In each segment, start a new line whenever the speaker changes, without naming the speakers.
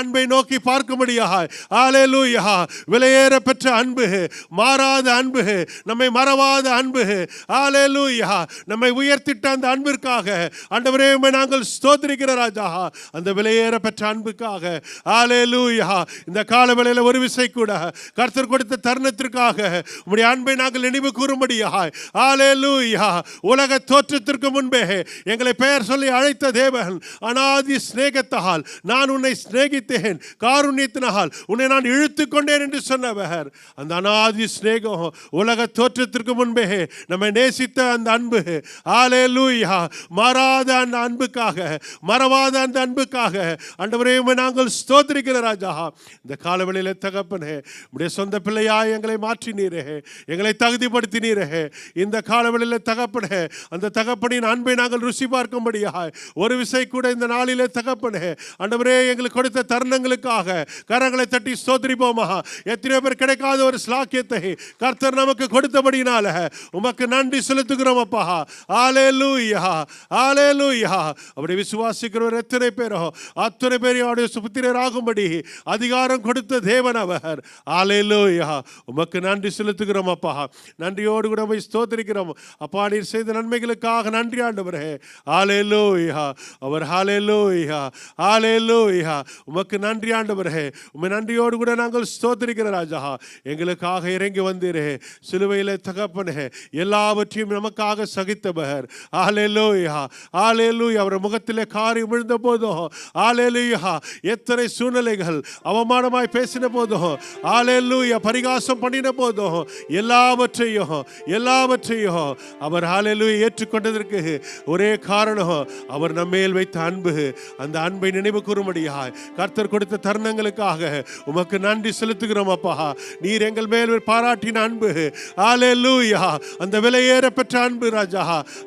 அன்பை நோக்கி பார்க்கும்படியாக ஹல்லேலூயா. விலையேற பெற்ற அன்பு, மாறாத அன்பு, நம்மை மறவாத அன்பு, ஹல்லேலூயா. நம்மை உயர்த்திட்ட அந்த அன்பிற்காக ஆண்டவரே உம்மை நாங்கள் ஸ்தோத்திரிக்கிற ராஜா. அந்த விலையேற பெற்ற அன்புக்காக ஹல்லேலூயா. இந்த காலவேளையில் ஒரு விசை கூட கர்த்தர் கொடுத்த தருணத்திற்காக உம்முடைய அன்பை நாங்கள் நினைவு கூறும்படியாக ஹல்லேலூயா. உலக தோற்றத்திற்கு முன்பே எங்களை பெயர் சொல்லி அழைத்த தேவன் அநாதி சிநேகத்தால் நான் உன்னை சிநேகித்தேன், காருண்யத்தினால் உன்னை நான் இழுத்துக் கொண்டேன் என்று சொன்னவர். அந்த அநாதி சிநேகம் உலக தோற்றத்திற்கு முன்பே நம்மை நேசித்த அந்த அன்பு, ஹல்லேலூயா, மாறாத அந்த அன்புக்காக, மறவாத அந்த அன்புக்காக ஆண்டவரே உம்மை நாங்கள் ஸ்தோத்திரிக்கிற ராஜா. இந்த காலவெளியில தகப்பனே உம்முடைய சொந்த பிள்ளையாய் எங்களை மாற்றினீரே, எங்களை தகுதிப்படுத்தினீரே. இந்த காலவெளியில தகப்பனே அந்த தகப்பனின் அன்பை நாங்கள் ருசி பார்க்கும்படியாய் ஒரு விசை கூட இந்த நாளிலே தகப்பனே ஆண்டவரே எங்களுக்கு கொடுத்த தருணங்களுக்காக கரங்களை தட்டி ஸ்தோத்திரிப்போமா. எத்தனையோ பேர் கிடைக்காத ஒரு ஸ்லாக்கியத்தை கர்த்தர் நமக்கு கொடுத்தபடினால உமக்கு நன்றி செலுத்துகிறோம் அப்பா. ஹல்லேலூயா, ஹல்லேலூயா. அப்படி விசுவாசிக்கிறவர் எத்தனை பேரோ அத்தனை பேரையோட சுபத்திரராகும்படி அதிகாரம் கொடுத்த தேவன் அவர். ஹல்லேலூயா. உமக்கு நன்றி செலுத்துகிறோம் அப்பா. நன்றியோடு கூட போய் ஸ்தோத்திரிக்கிறோம் அப்பா. நீர் செய்த நன்மைகளுக்காக நன்றி ஆண்டவரே. ஹல்லேலூயா. அவர் ஹல்லேலூயா, ஹல்லேலூயா. உமக்கு நன்றி ஆண்டவரே. உம்மை நன்றியோடு கூட நாங்கள் ஸ்தோத்திரிக்கிற ராஜா. எங்களுக்காக இறங்கி வந்தீரே சிலுவையிலே தகப்பனே, எல்லாவற்றையும் நமக்காக சகித்தவர். ஹல்லேலூயா, ஹல்லேலூயா. அவர் முகத்திலே காரி விழுந்த போதும் ஹல்லேலூயா, எத்தனை சூழ்நிலைகள் அவமானமாய் பேசின போதும் ஹல்லேலூயா, பரிகாசம் பண்ணின போதும் எல்லாவற்றையும் அவர் ஹல்லேலூயா ஏற்றுக்கொண்டதற்கு ஒரே காரணம் அவர் நம்மேல் வைத்த அன்பு. அந்த அன்பை நினைவு கூறும்படியாய் கர்த்தர் கொடுத்த தருணங்களுக்காக உமக்கு நன்றி செலுத்துகிறோம் அப்பா. நீர் எங்கள் மேல் பாராட்டின அன்பு, ஹல்லேலூயா, அந்த விலையேற பெற்ற அன்பு ராஜா.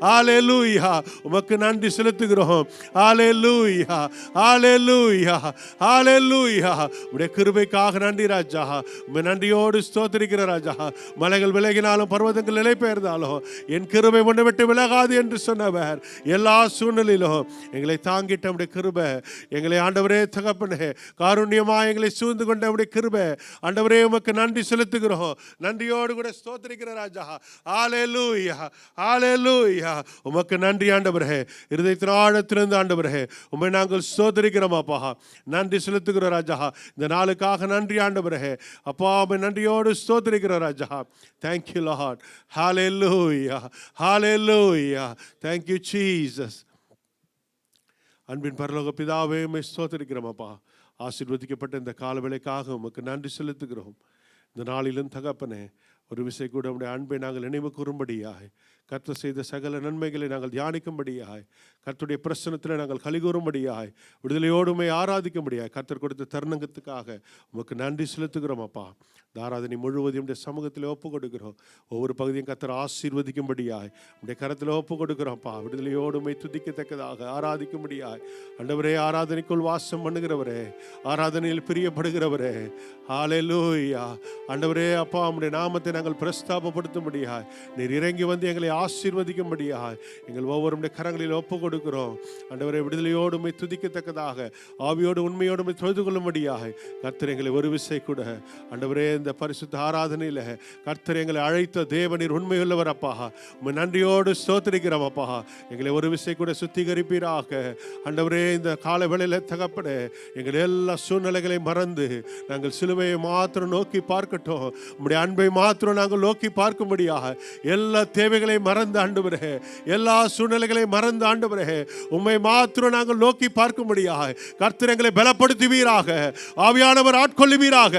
ஹல்லேலூயா. உமக்கு நன்றி செலுத்துகிறோம். ஹல்லேலூயா, ஹல்லேலூயா, ஹல்லேலூயா. உம்முடைய கிருபைக்காக நன்றி ராஜா. உம்மை நன்றியோடு ஸ்தோத்திரிக்கிற ராஜா. மலைகள் விலகினாலும் பர்வதங்கள் நிலை பெயர்ந்தாலும் என் கிருபை ஒன்று விட்டு விலகாது என்று சொன்னவர். எல்லா சூழ்நிலையிலும் எங்களை தாங்கிட்ட நம்முடைய கிருபை, எங்களை ஆண்டவரே தகப்பனே காருண்யமாக எங்களை சூழ்ந்து கொண்ட நம்முடைய கிருபை ஆண்டவரே உமக்கு நன்றி செலுத்துகிறோம். நன்றியோடு கூட ஸ்தோத்திரிக்கிற ராஜா. ஹல்லேலூயா, ஹல்லேலூயா. உமக்கு நன்றி ஆண்டவரே. இருதயத்தின் ஆழத்திலிருந்து ஆண்டவரே உம்மை நாங்கள் ஸ்தோத்திரிக்கிறோம் அப்பா. நன்றி செலுத்துகிற ராஜா. இந்த நாளுக்காக நன்றி ஆண்டவரே அப்பா. உம்மை நன்றியோடு ஸ்தோத்திரிக்கிற ராஜா. Thank you Lord. Hallelujah, hallelujah. Thank you Jesus. அன்பின் பரலோக பிதாவே உம்மை ஸ்தோத்திரிக்கிறோம் அப்பா. ஆசீர்வதிக்கப்பட்ட இந்த காலவேளைக்காக உமக்கு நன்றி செலுத்துகிறோம். இந்த நாளிலும் தகப்பனே ஒரு விசை கூட உம்முடைய அன்பை நாங்கள் நினைவு கூறும்படியாய், கர்த்தர் செய்த சகல நன்மைகளை நாங்கள் தியானிக்கும்படியாய், கர்த்தருடைய பிரசன்னத்தில் நாங்கள் கலிகூறும்படியாய், விடுதலையோடு உம்மை ஆராதிக்கும்படியாய் கர்த்தர் கொடுத்த தருணத்துக்காக உமக்கு நன்றி செலுத்துகிறோம் அப்பா. இந்த ஆராதனை முழுவதும் உடைய சமூகத்தில் ஒப்பு கொடுக்கிறோம். ஒவ்வொரு பகுதியும் கர்த்தர் ஆசீர்வதிக்கும்படியாய் உடைய கரத்தில் ஒப்பு கொடுக்கிறோம்ப்பா. விடுதலையோடு உம்மை துதிக்கத்தக்கதாக ஆராதிக்கும்படியாய் ஆண்டவரே, ஆராதனைக்குள் வாசம் பண்ணுகிறவரே, ஆராதனையில் பிரியப்படுகிறவரே, ஹல்லேலூயா. ஆண்டவரே அப்பா, உம்முடைய நாமத்தை நாங்கள் பிரஸ்தாபப்படுத்தும்படியாய் நீர் இறங்கி வந்து எங்களை ஆசீர்வதிக்கும்படியாய் எங்கள் ஒவ்வொருடைய கரங்களில் ஒப்பு கொடுக்கிறோம். ஆண்டவரே, விடுதலையோடு உம்மை துதிக்கத்தக்கதாக ஆவியோடு உண்மையோடு உம்மை தொழுது கொள்ளும்படியாய் கர்த்தர் எங்களை ஒரு விசை கூட ஆண்டவரே இந்த பரிசுத்த ஆராதனையில் கர்த்தர் எங்களை அழைத்த தேவனீர் உண்மையுள்ளவர் அப்பா. உம்மை நன்றியோடு ஸ்தோத்திரிக்கிறோம் அப்பா. எங்களை ஒரு விசை கூட சுத்திகரிப்பீராக ஆண்டவரே. இந்த கால வேளையில் தகப்பனே எங்கள் எல்லா சூழ்நிலைகளையும் மறந்து நாங்கள் சிலுவையை மாத்திரம் நோக்கி பார்க்கட்டும். உம்முடைய அன்பை மாத்திரம் நாங்கள் நோக்கி பார்க்கும்படியாக எல்லா தேவைகளையும் மறந்து ஆண்டவரே, எல்லா சூழ்நிலைகளையும் மறந்து ஆண்டவரே உம்மை மாத்திரம் நாங்கள் நோக்கி பார்க்கும்படியாக கர்த்தர் எங்களை பலப்படுத்துவீராக. ஆவியானவர் ஆட்கொள்ளுவீராக.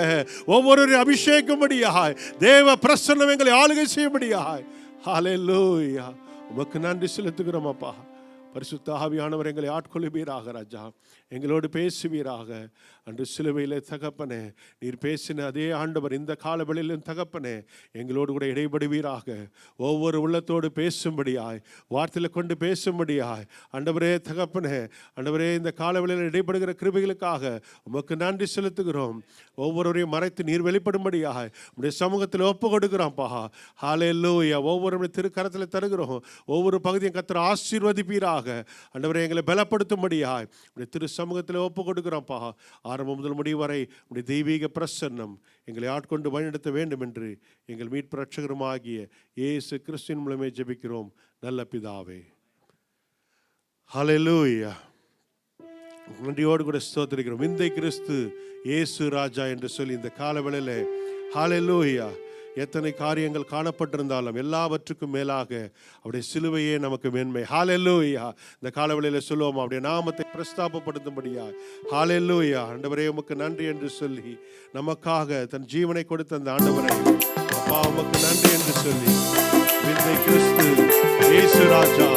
ஒவ்வொரு அபிஷேகம்படியாக தேவ பிரசன்னம் எங்களை ஆளுகை செய்யும்படியாக. ஹல்லேலூயா. உமக்கு நன்றி செலுத்துகிறோம் அப்பா. பரிசுத்த ஆவியானவர் எங்களை ஆட்கொள்ளுவீராக ராஜா, எங்களோடு பேசுவீராக. அன்று சிலுவையிலே தகப்பனே நீர் பேசின அதே ஆண்டவர் இந்த காலவெளியிலும் தகப்பனே எங்களோடு கூட இடைபடுவீராக. ஒவ்வொரு உள்ளத்தோடு பேசும்படியாய், வார்த்தையில் கொண்டு பேசும்படியாய் ஆண்டவரே தகப்பனே, ஆண்டவரே இந்த காலவெளியில் இடைபடுகிற கிருபைகளுக்காக உமக்கு நன்றி செலுத்துகிறோம். ஒவ்வொருவரையும் மறைத்து நீர் வெளிப்படும்படியாய் உடைய சமூகத்தில் ஒப்பு கொடுக்கிறோம்ப்பா. ஹல்லேலூயா. ஒவ்வொரு திருக்கரத்தில் தருகிறோம். ஒவ்வொரு பகுதியும் கர்த்தர் ஆசீர்வதிப்பீராக. ஆண்டவரே எங்களை பலப்படுத்தும்படியாய் உடைய திரு சமூகத்தில் ஒப்பு கொடுக்கிறோம்ப்பா. ஆரம்பம் முதல் முடிவு வரை உடைய தெய்வீக பிரசன்னம் எங்களை ஆட்கொண்டு வழிநடத்த வேண்டும் என்று எங்கள் மீட்பு ரட்சகருமாகிய இயேசு கிறிஸ்துவின் மூலமே ஜெபிக்கிறோம் நல்ல பிதாவே. ஹல்லேலூயா. நன்றியோடு கூட ஸ்தோத்திரிக்கிறோம். விந்தை கிறிஸ்து இயேசு ராஜா என்று சொல்லி இந்த காலவேளையிலே ஹல்லேலூயா எத்தனை காரியங்கள் காணப்பட்டிருந்தாலும் எல்லாவற்றுக்கும் மேலாக அவருடைய சிலுவையே நமக்கு மேன்மை. ஹல்லேலூயா. இந்த காலவேளையில் சொல்லுவோம் அவருடைய நாமத்தை பிரஸ்தாபப்படுத்தும்படியா. ஹல்லேலூயா. ஆண்டவரே உமக்கு நன்றி என்று சொல்லி நமக்காக தன் ஜீவனை கொடுத்த அந்த ஆண்டவரை அப்பா உமக்கு நன்றி என்று சொல்லி விந்தை கிறிஸ்து இயேசு ராஜா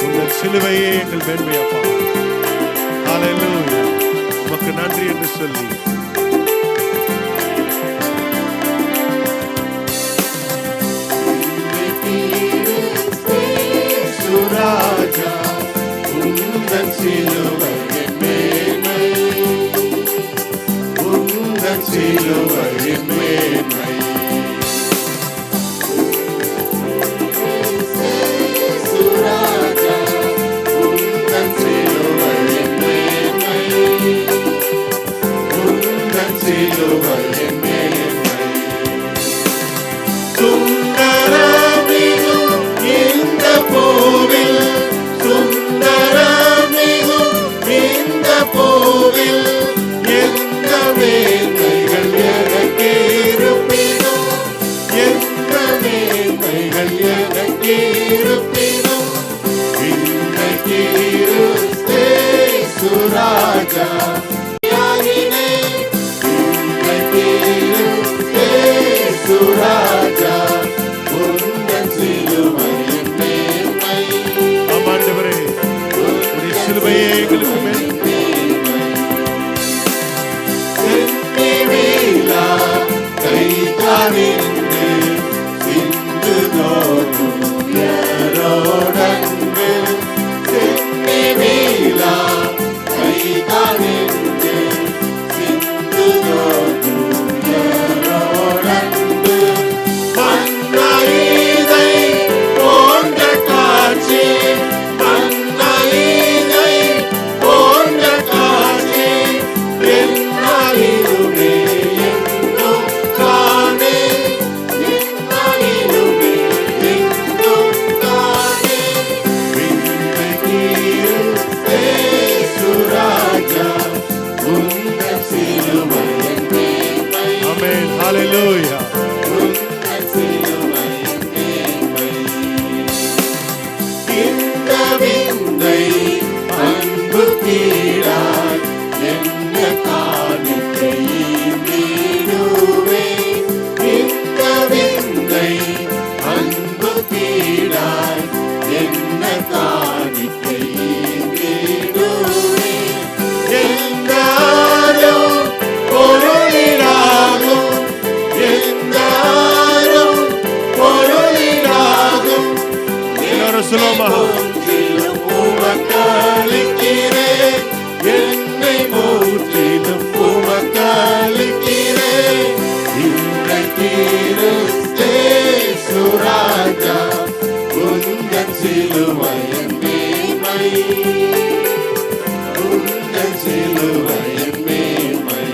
உங்கள் சிலுவையே எங்கள் மேன்மை அப்பா. ஹல்லேலூயா. உமக்கு நன்றி என்று சொல்லி ராஜா உந்தன் சிலுவையின் மேன்மை, உந்தன் சிலுவையின் மேன்மை. ராஜா உந்தன் சிலுவையின் மேன்மை, உந்தன் சிலுவையின் மேன்மை. சுந்தரமிகும் இந்த பூவில், சுந்தரமிகும் இந்த பூவில் எந்த மேன்மைகள் எனக்கு இருப்பினும், எந்த மேன்மைகள் எனக்கு இருப்பினும் இன்றைக்கு இயேசு ராஜா யாகினே, இன்றைக்கு இயேசு ராஜா உந்தன் சிலுவையின் மேன்மை. ஆமாண்டவரே உம்முடைய சிலுவையே எங்களுக்கு மேன்மை. சென்னிவேலா கைதானின்று சிந்து தோறும் யாரோடன்று, சென்னிவேலா கைதானின்று சிந்து தோறும் யாரோடன்று. மன்னாயிதை போன்ற காட்சி, மன்னாயிதை போன்ற காட்சி என்னாயிலுமே எங்கும் காணே, என்னாயிலுமே எங்கும் காணே. இன்றைக்கு இயேசு ராஜா உந்தன் சிலுவையின் மேன்மை. ஆமென். ஹல்லேலூயா. உந்தன் சிலுவையின் மேன்மை. இந்த விந்தை அன்பு கீழாய் என்ன காணிக்கை ஈந்திடுவே, இந்த விந்தை அன்பு கீழாய் என்ன காணிக்கை ஈந்திடுவே. எந்தாரும் பொருளினாகும், எந்தாரும் பொருளினாகும் எல்லாரும் சொல்லுமா உமக்களிக்கிறேன், என்னை முற்றிலும் உமக்களிக்கிறேன். இன்றைக்கு இயேசு ராஜா உந்தன் சிலுவையின் மேன்மை, உந்தன் சிலுவையின் மேன்மை.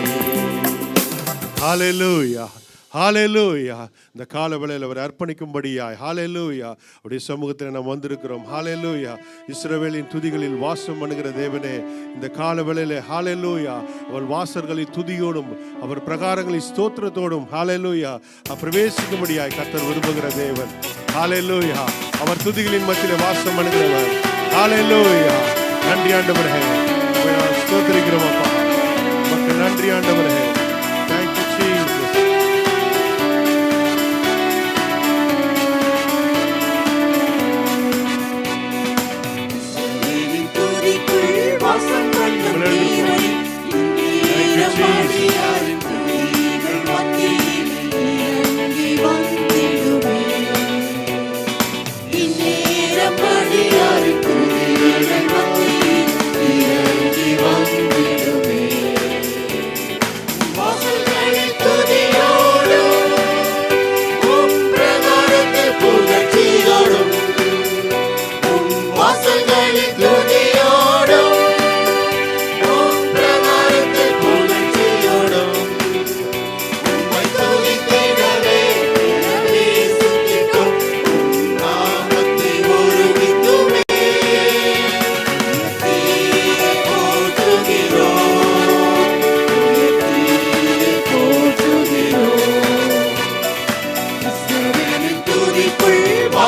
ஹல்லேலூயா. ஹல்லேலூயா. இந்த காலவேளையில் அவர் அர்ப்பணிக்கும்படியாய் ஹல்லேலூயா அவருடைய சமூகத்தில் நாம் வந்திருக்கிறோம். ஹல்லேலூயா. இஸ்ரவேலின் துதிகளில் வாசம் பண்ணுகிற தேவனே, இந்த காலவேளையில் ஹல்லேலூயா அவர் வாசல்களின் துதியோடும் அவர் பிரகாரங்களின் ஸ்தோத்திரத்தோடும் ஹல்லேலூயா பிரவேசிக்கும்படியாய் கர்த்தர் விரும்புகிற தேவன். ஹல்லேலூயா. அவர் துதிகளின் மத்தியில் வாசம் பண்ணுகிறவர். ஹல்லேலூயா. நன்றி ஆண்டவரே, ஸ்தோத்திரிக்கிறோம் அப்பா. மக்கள் நன்றி ஆண்டவரே. Thank you Jesus.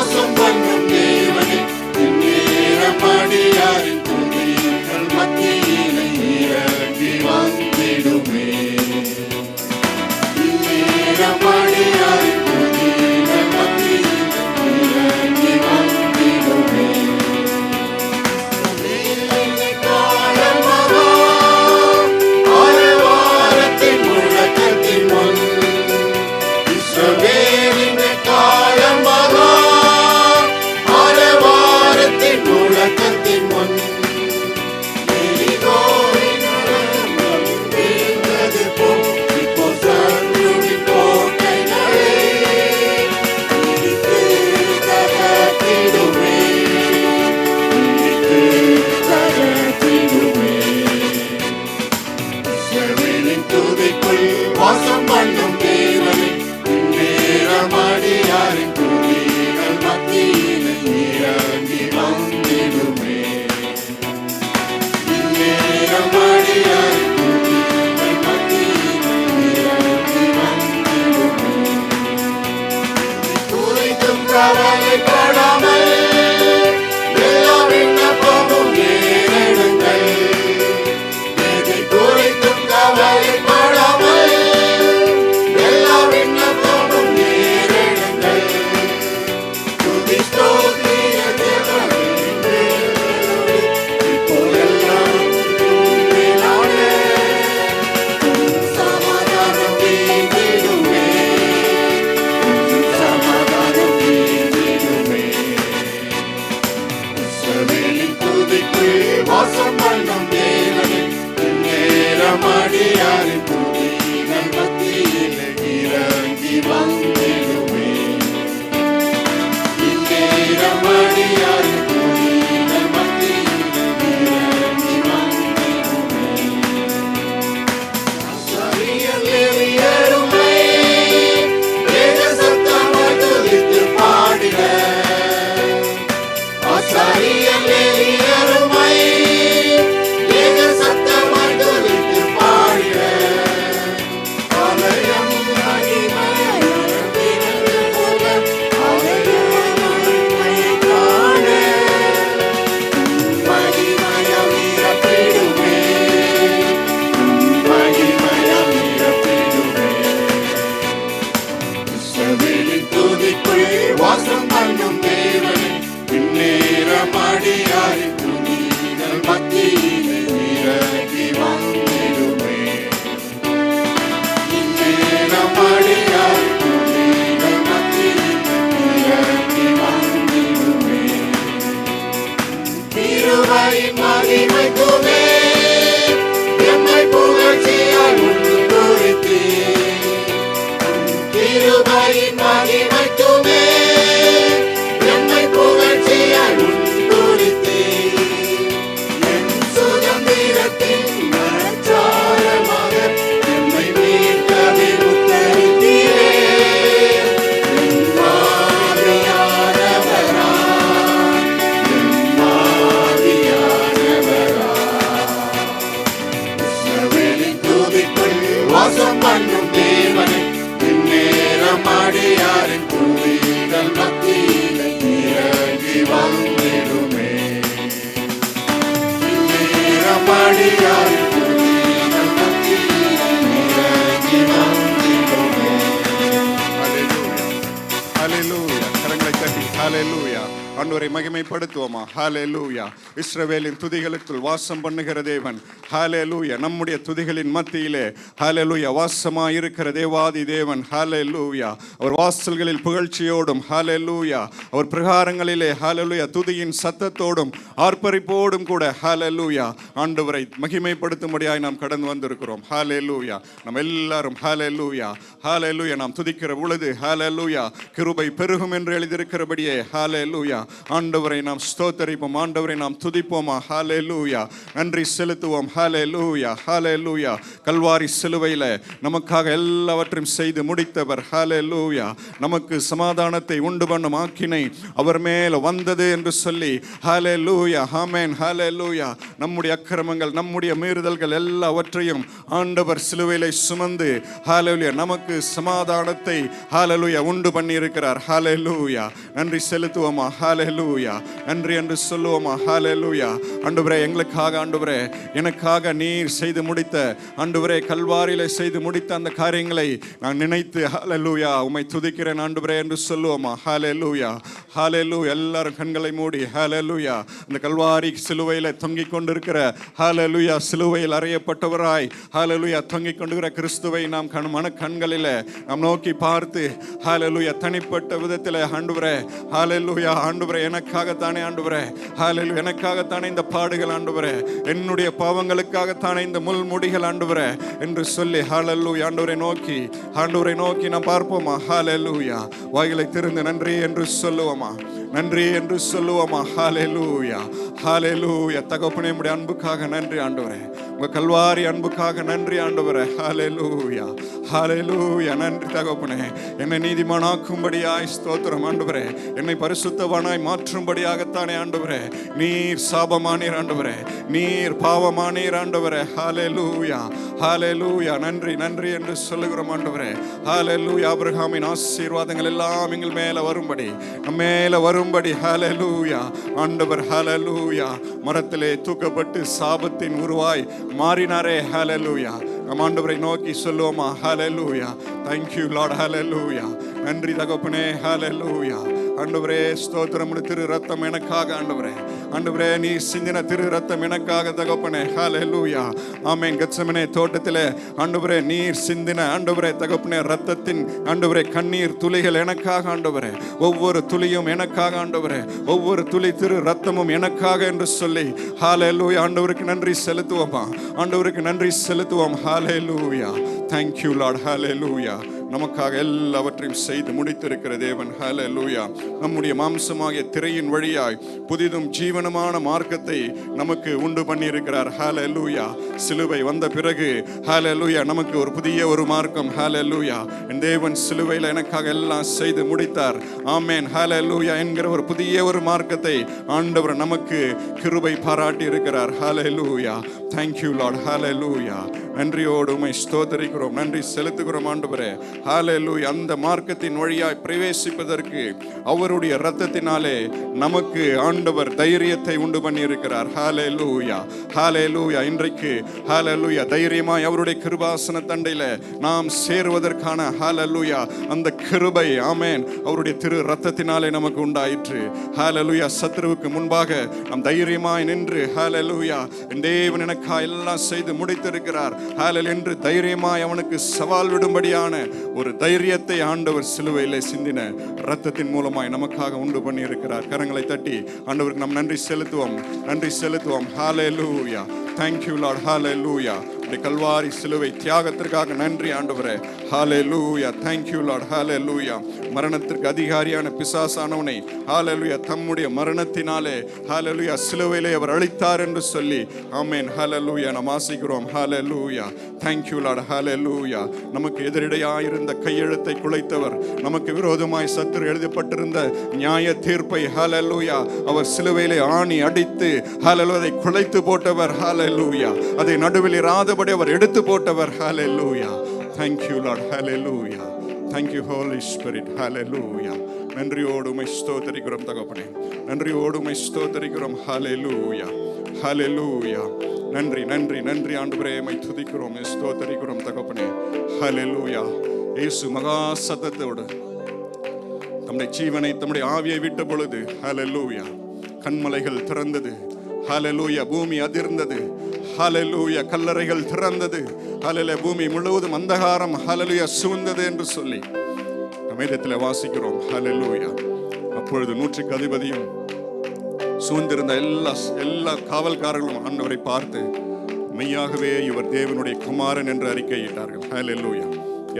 வாசம் பண்ணும் தேவனே, இந்நேரம் அடியாரின் துதிகள் மத்தியிலே இறங்கி வந்திடுமே. இந்நேரம் அடியாரின் துதிகள் மத்தியிலே இறங்கி வந்திடுமே. காலம் மகா ஆரவாரத்தின் முழக்கத்தின் முன், இஸ்ரவேலின் காலம் மகா ஆரவாரத்தின் முழக்கத்தின் முன், எரிகோவின் நகரம் வீழ்ந்தது போல் இப்போ சத்ருவின் கோட்டைகளை இடித்து தகர்த்திடுமே, இடித்து தகர்த்திடுமே. இஸ்ரவேலின் துதிக்குள் வாசம் பண்ணும் தேவனே, இந்நேரம் அடியாரின் துதிகள் மத்தியிலே இறங்கி வந்திடுமே. இந்நேரம் அடியாரின் துதிகள் மத்தியிலே இறங்கி வந்திடுமே. குறித்தும் கவலைப்படாமல் எல்லா விண்ணப்பமும் ஏறெடுங்கள். எதை குறித்தும் கவலைப்படாமல் எல்லா விண்ணப்பமும் ஏறெடுங்கள். துதி ஸ்தோத்திர தேவனே, இப்போ எல்லாம் மேலான சமாதானம் வீழ்ந்திடுமே, சமாதானம் வீழ்ந்திடுமே. இஸ்ரவேலின் துதிக்குள் வாசம் பண்ணும் தேவனே, இந்நேரம் அடியாரின் துதிகள் மத்தியிலே இறங்கி வந்திடுமே. இந்நேரம் அடியாரின் துதிகள் மத்தியிலே இறங்கி வந்திடுமே. ஆசாரியர் லேவியருமே வேத சத்தமாய் துதித்து பாடிட, ஆசாரியர் லேவியருமே வேத சத்தமாய் துதித்து பாடிட, ஆலயம் மகிமையானது போல ஆலயம் மகிமையை காண மகிமையால் நிரப்பிடுமே, மகிமையால் நிரப்பிடுமே. இஸ்ரவேலின் துதிக்குள் வாசம் பண்ணும் தேவனே, இந்நேரம் அடியாரின் துதிகள் மத்தியிலே இறங்கி வந்திடுமே. இந்நேரம் அடியாரின் துதிகள் மத்தியிலே இறங்கி வந்திடுமே. கிருபையின் மகிமைக்குமே எம்மை புகழ்ச்சியால் உட்புகுத்தி, கிருபையின் மகிமைக்குமே எம்மை புகழ்ச்சியால் உட்புகுத்தி, என் சுதந்திரத்தின் மரச்சாரமாக எம்மை மீட்கவே உத்தரித்தீரே. என் ஆவியானவரா, என் ஆவியானவரா. இஸ்ரவேலின் துதிக்குள் வாசம் பண்ணும் தேவனே, இந்நேரம் அடியாரின் துதிகள் மத்தியிலே இறங்கி வந்திடுமே. இந்நேரம் அடியாரின் துதிகள் மத்தியிலே இறங்கி வந்திடுமே.
ஹல்லேலூயா, ஹல்லேலூயா. கரங்களை தட்டி ஹல்லேலூயா. ஆண்டவரை மகிமைப்படுத்துவோமா? ஹல்லேலூயா. இஸ்ரவேலின் துதிகளுக்குள் வாசம் பண்ணுகிற தேவன், ஹல்லேலூயா. நம்முடைய துதிகளின் மத்தியிலே ஹல்லேலூயா வாசமாய் இருக்கிற தேவாதி தேவன், ஹல்லேலூயா. அவர் வாசல்களில் புகழ்ச்சியோடும், ஹல்லேலூயா, அவர் பிரகாரங்களிலே ஹல்லேலூயா துதியின் சத்தத்தோடும் ஆர்ப்பரிப்போடும் கூட ஹல்லேலூயா ஆண்டவரை மகிமைப்படுத்தும்படியாய் நாம் கடந்து வந்திருக்கிறோம். ஹல்லேலூயா. நம்ம எல்லாரும் ஹல்லேலூயா, ஹல்லேலூயா நாம் துதிக்கிற பொழுது ஹல்லேலூயா கிருபை பெருகும் என்று எழுதியிருக்கிறபடியே ஹல்லேலூயா ஆண்டவரை நாம் ஸ்தோத்தரிப்போம், ஆண்டவரை நாம் துதிப்போமா. ஹalleluya. நன்றி செலுத்துவோம். ஹalleluya, ஹalleluya. கல்வாரி சிலுவையில நமக்காக எல்லாவற்றையும் செய்து முடித்தவர். ஹalleluya. நமக்கு சமாதானத்தை உண்டு பண்ணும் ஆக்கினை அவர் மேல் வந்தது என்று சொல்லி ஹalleluya, ஆமென், ஹalleluya. நம்முடைய அக்கிரமங்கள், நம்முடைய மீறுதல்கள் எல்லாவற்றையும் ஆண்டவர் சிலுவையிலே சுமந்து ஹalleluya நமக்கு சமாதானத்தை ஹalleluya உண்டு பண்ணி இருக்கிறார். ஹalleluya. நன்றி செலுத்துவோமா. ஹalleluya. நன்றி என்று சொல்லுவோமா. ஹalleluya. ஆண்டவரே, எங்களுக்காக, ஆண்டவரே, எனக்காக நீர் செய்து முடித்த, ஆண்டவரே, கல்வாரியிலே செய்து முடித்த அந்த காரியங்களை நான் நினைத்து ஹalleluya உம்மை துதிக்கிறேன் ஆண்டவரே என்று சொல்லுவோமா. ஹalleluya, ஹalleluya. எல்லாரும் கண்களை மூடி ஹalleluya அந்த கல்வாரி சிலுவையில தொங்கிக் கொண்டிருக்கிற ஹalleluya சிலுவையில் அறையப்பட்டவராய் ஹalleluya தொங்கிக் கொண்டிருக்கிற கிறிஸ்துவை நாம் கண்களிலே நாம் நோக்கி பார்த்து ஹalleluya தனிப்பட்ட விதத்தில் ஆண்டவரே, ஹalleluya, ஆண்டவரே, எனக்காகத்தானே ஆண்டவரே, ஹalleluya எனக்காகத்தானே இந்த பாடுகள் ஆண்டவரே, என்னுடைய பாவங்களுக்காகத்தானே இந்த முள்முடிகள் ஆண்டவரே என்று சொல்லி ஹalleluya ஆண்டவரை நோக்கி நாம் பார்ப்போமா. ஹalleluya. வாய்களை திறந்து நன்றி என்று சொல்லுவோமா, நன்றி என்று சொல்லுவோமா. ஹalleluya, ஹalleluya. தகப்பனே, உம்முடைய அன்புக்காக நன்றி ஆண்டவரே, உங்க கல்வாரி அன்புக்காக நன்றி ஆண்டவரே. ஹalleluya, ஹalleluya. நன்றி தகப்பனே, என்னை நீதிமானாக்கும்படியாய் ஸ்தோத்திரம் ஆண்டவரே, என்னை பரிசுத்தவானாய் மாற்றும்படியாகத்தானே ஆண்டவரே நீர் சாபமானீர் ஆண்டவரே, நீர் பாவமானீர் ஆண்டவரே. ஹalleluya, ஹalleluya. நன்றி, நன்றி என்று சொல்லுகிறோம் ஆண்டவரே. ஹalleluya. ஆபிரகாமின் ஆசீர்வாதங்கள் எல்லாம் எங்கள் மேல வரும்படி, நம்ம மேல வரும்படி ஹalleluya ஆண்டவர் ஹalleluya மரத்திலே தூக்கப்பட்டு சாபத்தின் உருவாய் மாறினாரே. ஹalleluya. நம் ஆண்டவரை நோக்கி சொல்லுவோமா. ஹalleluya. Thank you Lord. ஹalleluya. நன்றி தகப்பனே. ஹalleluya. ஆண்டவரே, ஸ்தோத்திரம். திரு ரத்தம் எனக்காக ஆண்டவரே, ஆண்டவரே, நீ சிந்தின திரு ரத்தம் எனக்காக தகப்பனே. ஹalleluya. ஆமென். கெத்செமனே தோட்டத்திலே ஆண்டவரே நீர் சிந்தின ஆண்டவரே தகப்பனே ரத்தத்தின் ஆண்டவரே கண்ணீர் துளிகள் எனக்காக ஆண்டவரே, ஒவ்வொரு துளியும் எனக்காக ஆண்டவரே, ஒவ்வொரு துளி திரு ரத்தமும் எனக்காக என்று சொல்லி ஹalleluya ஆண்டவருக்கு நன்றி செலுத்துவோமா, ஆண்டவருக்கு நன்றி செலுத்துவோம். ஹalleluya. Thank you Lord. ஹalleluya. நமக்காக எல்லாவற்றையும் செய்து முடித்திருக்கிற தேவன். ஹalleluya. நம்முடைய மாம்சமாகிய திரையின் வழியாய் புதிதும் ஜீவனமான மார்க்கத்தை நமக்கு உண்டு பண்ணி இருக்கிறார். ஹalleluya. சிலுவை வந்த பிறகு ஹalleluya நமக்கு ஒரு புதிய ஒரு மார்க்கம். ஹalleluya. என் தேவன் சிலுவையில் எனக்காக எல்லாம் செய்து முடித்தார். ஆமென். ஹalleluya என்கிற ஒரு புதிய ஒரு மார்க்கத்தை ஆண்டவர் நமக்கு கிருபை பாராட்டி இருக்கிறார். ஹalleluya. Thank you Lord. ஹalleluya. நன்றியோடு உம்மை ஸ்தோத்திரிக்கிறோம், நன்றி செலுத்துகிறோம் ஆண்டவரே. ஹalleluya. அந்த மார்க்கத்தின் வழியாய் பிரவேசிப்பதற்கு அவருடைய இரத்தத்தினாலே நமக்கு ஆண்டவர் தைரியத்தை உண்டு பண்ணி இருக்கிறார். ஹalleluya, ஹalleluya. இன்றைக்கு ஹalleluya தைரியமாய் அவருடைய கிருபாசன தண்டையில நாம் சேருவதற்கான ஹalleluya அந்த கிருபை ஆமென் அவருடைய திரு இரத்தத்தினாலே நமக்கு உண்டாயிற்று. ஹalleluya. சத்துருவுக்கு முன்பாக நாம் தைரியமாய் நின்று ஹalleluya என் தேவன் எனக்காக எல்லாம் செய்து முடித்திருக்கிறார் ஹalleluya என்று தைரியமாய் அவனுக்கு சவால் விடும்படியான ஒரு தைரியத்தை ஆண்டவர் சிலுவையிலே சிந்தின இரத்தத்தின் மூலமாய் நமக்காக உண்டு பண்ணி இருக்கிறார். கரங்களை தட்டி ஆண்டவருக்கு நாம் நன்றி செலுத்துவோம், நன்றி செலுத்துவோம். ஹalleluya. Thank you Lord. ஹalleluya. கல்வாரி சிலுவை தியாகத்திற்காக நன்றி ஆண்டவரே. ஹalleluya. Thank you Lord. ஹalleluya. மரணத்திற்கு அதிகாரியான பிசாசானவனை ஹalleluya தம்முடைய மரணத்தினாலே ஹalleluya சிலுவையிலே அவர் அழித்தார் என்று சொல்லி ஆமென் ஹalleluya நாம் ஆசிக்கிறோம். ஹalleluya. Thank you Lord. ஹalleluya. நமக்கு எதிரிடையாய் இருந்த கையெழுத்தை குலைத்தவர், நமக்கு விரோதமாய் சத்துரு எழுதப்பட்டிருந்த நியாய தீர்ப்பை ஹalleluya அவர் சிலுவையிலே ஆணி அடித்து ஹalleluya அதை குலைத்து போட்டவர். ஹalleluya அதை நடுவில் இராதபடி அவர் எடுத்து போட்டவர். ஹalleluya. Thank you Lord. Hallelujah. Thank you Holy Spirit. ஹalleluya. நன்றியோடு உம்மை ஸ்தோத்திரிக்கிறோம் தகப்பனே, நன்றியோடு உம்மை ஸ்தோத்திரிக்கிறோம். ஹalleluya, ஹalleluya. நன்றி, நன்றி, நன்றி ஆண்டவரே, உம்மை துதிக்கிறோம், ஸ்தோத்திரிக்கிறோம் தகப்பனே. ஹalleluya. இயேசு மகா சத்தத்தோடு தம்முடைய ஜீவனை தம்முடைய ஆவியை விட்ட பொழுது ஹalleluya கண்மலைகள் திறந்தது. ஹalleluya பூமி அதிர்ந்தது. ஹalleluya கல்லறைகள் திறந்தது. ஹalleluya பூமி முழுவதும் அந்தகாரம் ஹalleluya சூழ்ந்தது என்று சொல்லி வேதத்தில் வாசிக்கிறோம். ஹalleluya. அப்பொழுது 100க்கு அதிபதியும் சூழ்ந்திருந்த எல்லா காவல்காரர்களும் ஆண்டவரை பார்த்து மெய்யாகவே இவர் தேவனுடைய குமாரன் என்று அறிக்கையிட்டார்கள். ஹalleluya.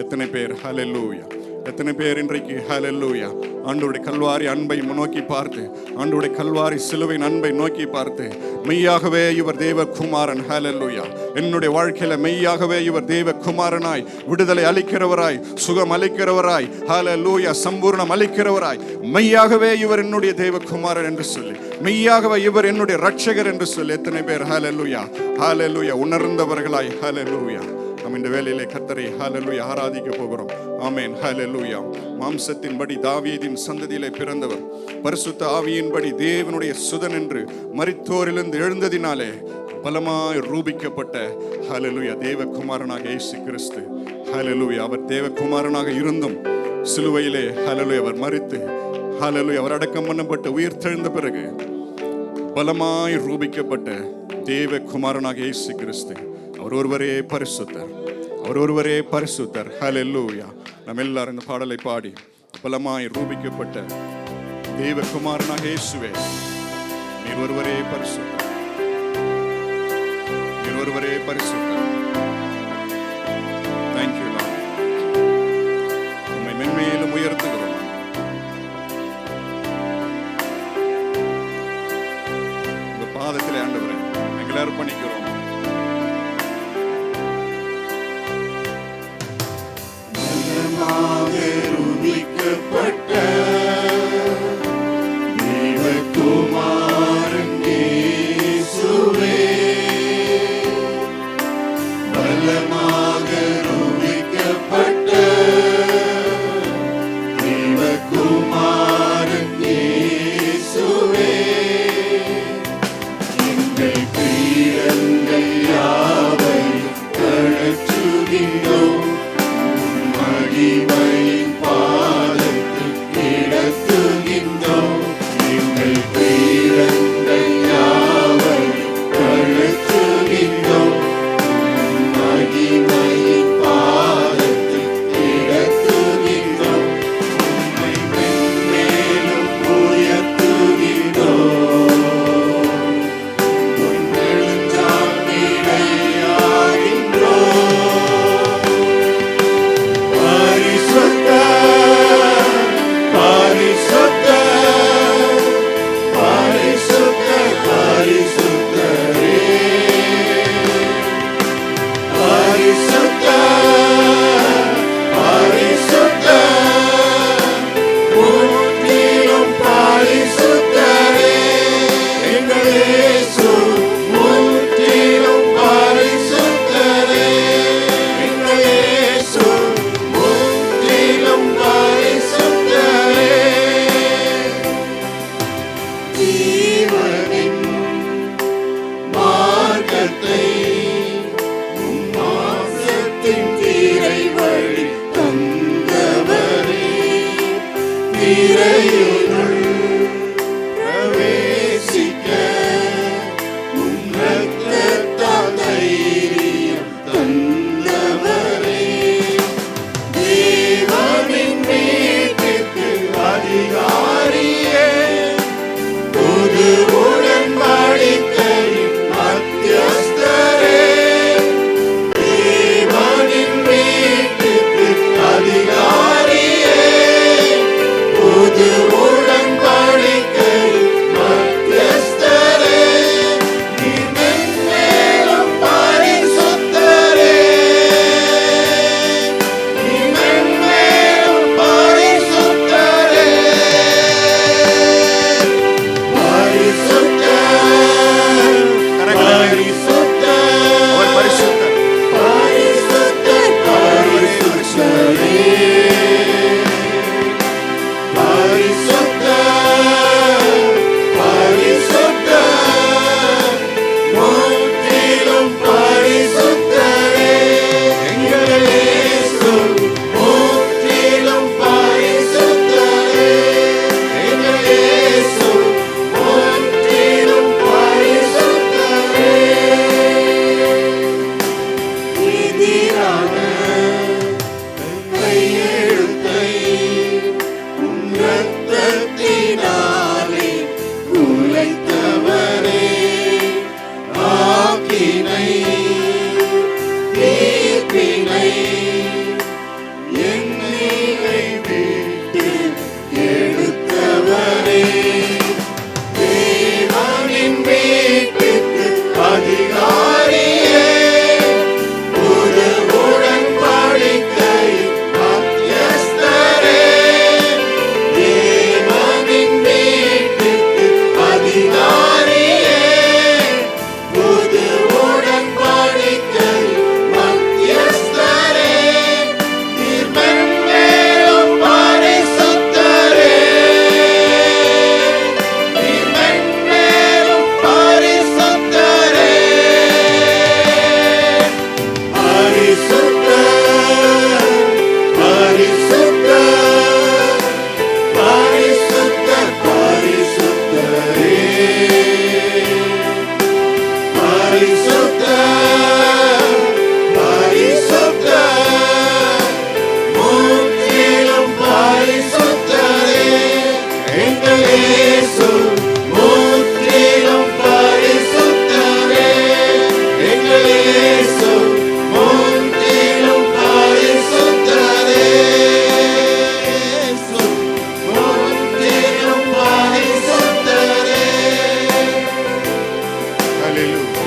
எத்தனை பேர் ஹalleluya, எத்தனை பேர் இன்றைக்கு ஹalleluya ஆண்டவருடைய கல்வாரி அன்பை நோக்கி பார்த்து, ஆண்டவருடைய கல்வாரி சிலுவையின் அன்பை நோக்கி பார்த்து, மெய்யாகவே இவர் தேவகுமாரன், ஹல்லேலூயா, என்னுடைய வாழ்க்கையில மெய்யாகவே இவர் தேவகுமாரனாய் விடுதலை அளிக்கிறவராய், சுகம் அளிக்கிறவராய், ஹல்லேலூயா, சம்பூர்ணம் அளிக்கிறவராய், மெய்யாகவே இவர் என்னுடைய தேவகுமாரன் என்று சொல்லி, மெய்யாகவே இவர் என்னுடைய ரட்சகர் என்று சொல்லி எத்தனை பேர் ஹல்லேலூயா ஹல்லேலூயா உணர்ந்தவர்களாய், ஹல்லேலூயா, நாம் இந்த வேளையிலே கர்த்தரை ஹல்லேலூயா ஆராதிக்க போகிறோம். ஆமென், ஹல்லேலூயா. மாம்சத்தின்படி தாவீதின் சந்ததியிலே பிறந்தவர், பரிசுத்த ஆவியின்படி தேவனுடைய சுதன் என்று மரித்தோரிலிருந்து எழுந்ததினாலே பலமாய் ரூபிக்கப்பட்ட ஹல்லேலூயா தேவகுமாரனாக இயேசு கிறிஸ்து, ஹல்லேலூயா. அவர் தேவகுமாரனாக இருந்தும் சிலுவையிலே ஹல்லேலூயா அவர் மரித்து, ஹல்லேலூயா அவர் அடக்கம் பண்ணப்பட்டு உயிர் தெழுந்த பிறகு பலமாய் ரூபிக்கப்பட்ட தேவகுமாரனாக இயேசு கிறிஸ்து, அவர் ஒருவரே பரிசுத்தர், அவர் ஒருவரே பரிசுத்தர், ஹல்லேலூயா. நாம் எல்லாரும் இந்த பாடலை பாடி, பலமாய் ரூபிக்கப்பட்ட தேவகுமாரனாக இயேசுவே, நீர் ஒருவரே பரிசுத்தர், நீர் ஒருவரே பரிசுத்தர். தேங்க்யூ லார்ட், உம்மை மென்மேலும் உயர்த்துகிறோம். உங்க பாதத்திலே ஆண்டவரே எங்களை அர்ப்பணிக்கிறோம்.
ரூபிக்கப்பட்ட தேவகுமாரன் இயேசுவே, பலமாக ரூபிக்கப்பட்ட தேவகுமாரன் இயேசுவே, எங்கள் பீடங்கள் யாவையும் கழற்றுகின்றோம், மகிமையின் பாதத்தில் கிடத்துகின்றோம், எங்கள் பீடங்கள் யாவையும் கழற்றுகின்றோம், மகிமையின் பாதத்தில் கிடத்துகின்றோம், உம்மை மென்மேலும் உயர்த்துகின்றோம், உன் நெடுஞ்சால் நிலையாகின்றோம். புது உடன்படிக்கை எங்கள் இயேசு முற்றிலும் பரிசுத்தரே. எங்கள் இயேசு முற்றிலும் பரிசுத்தரே. இயேசு முற்றிலும் பரிசுத்தரே.
ஹalleluya.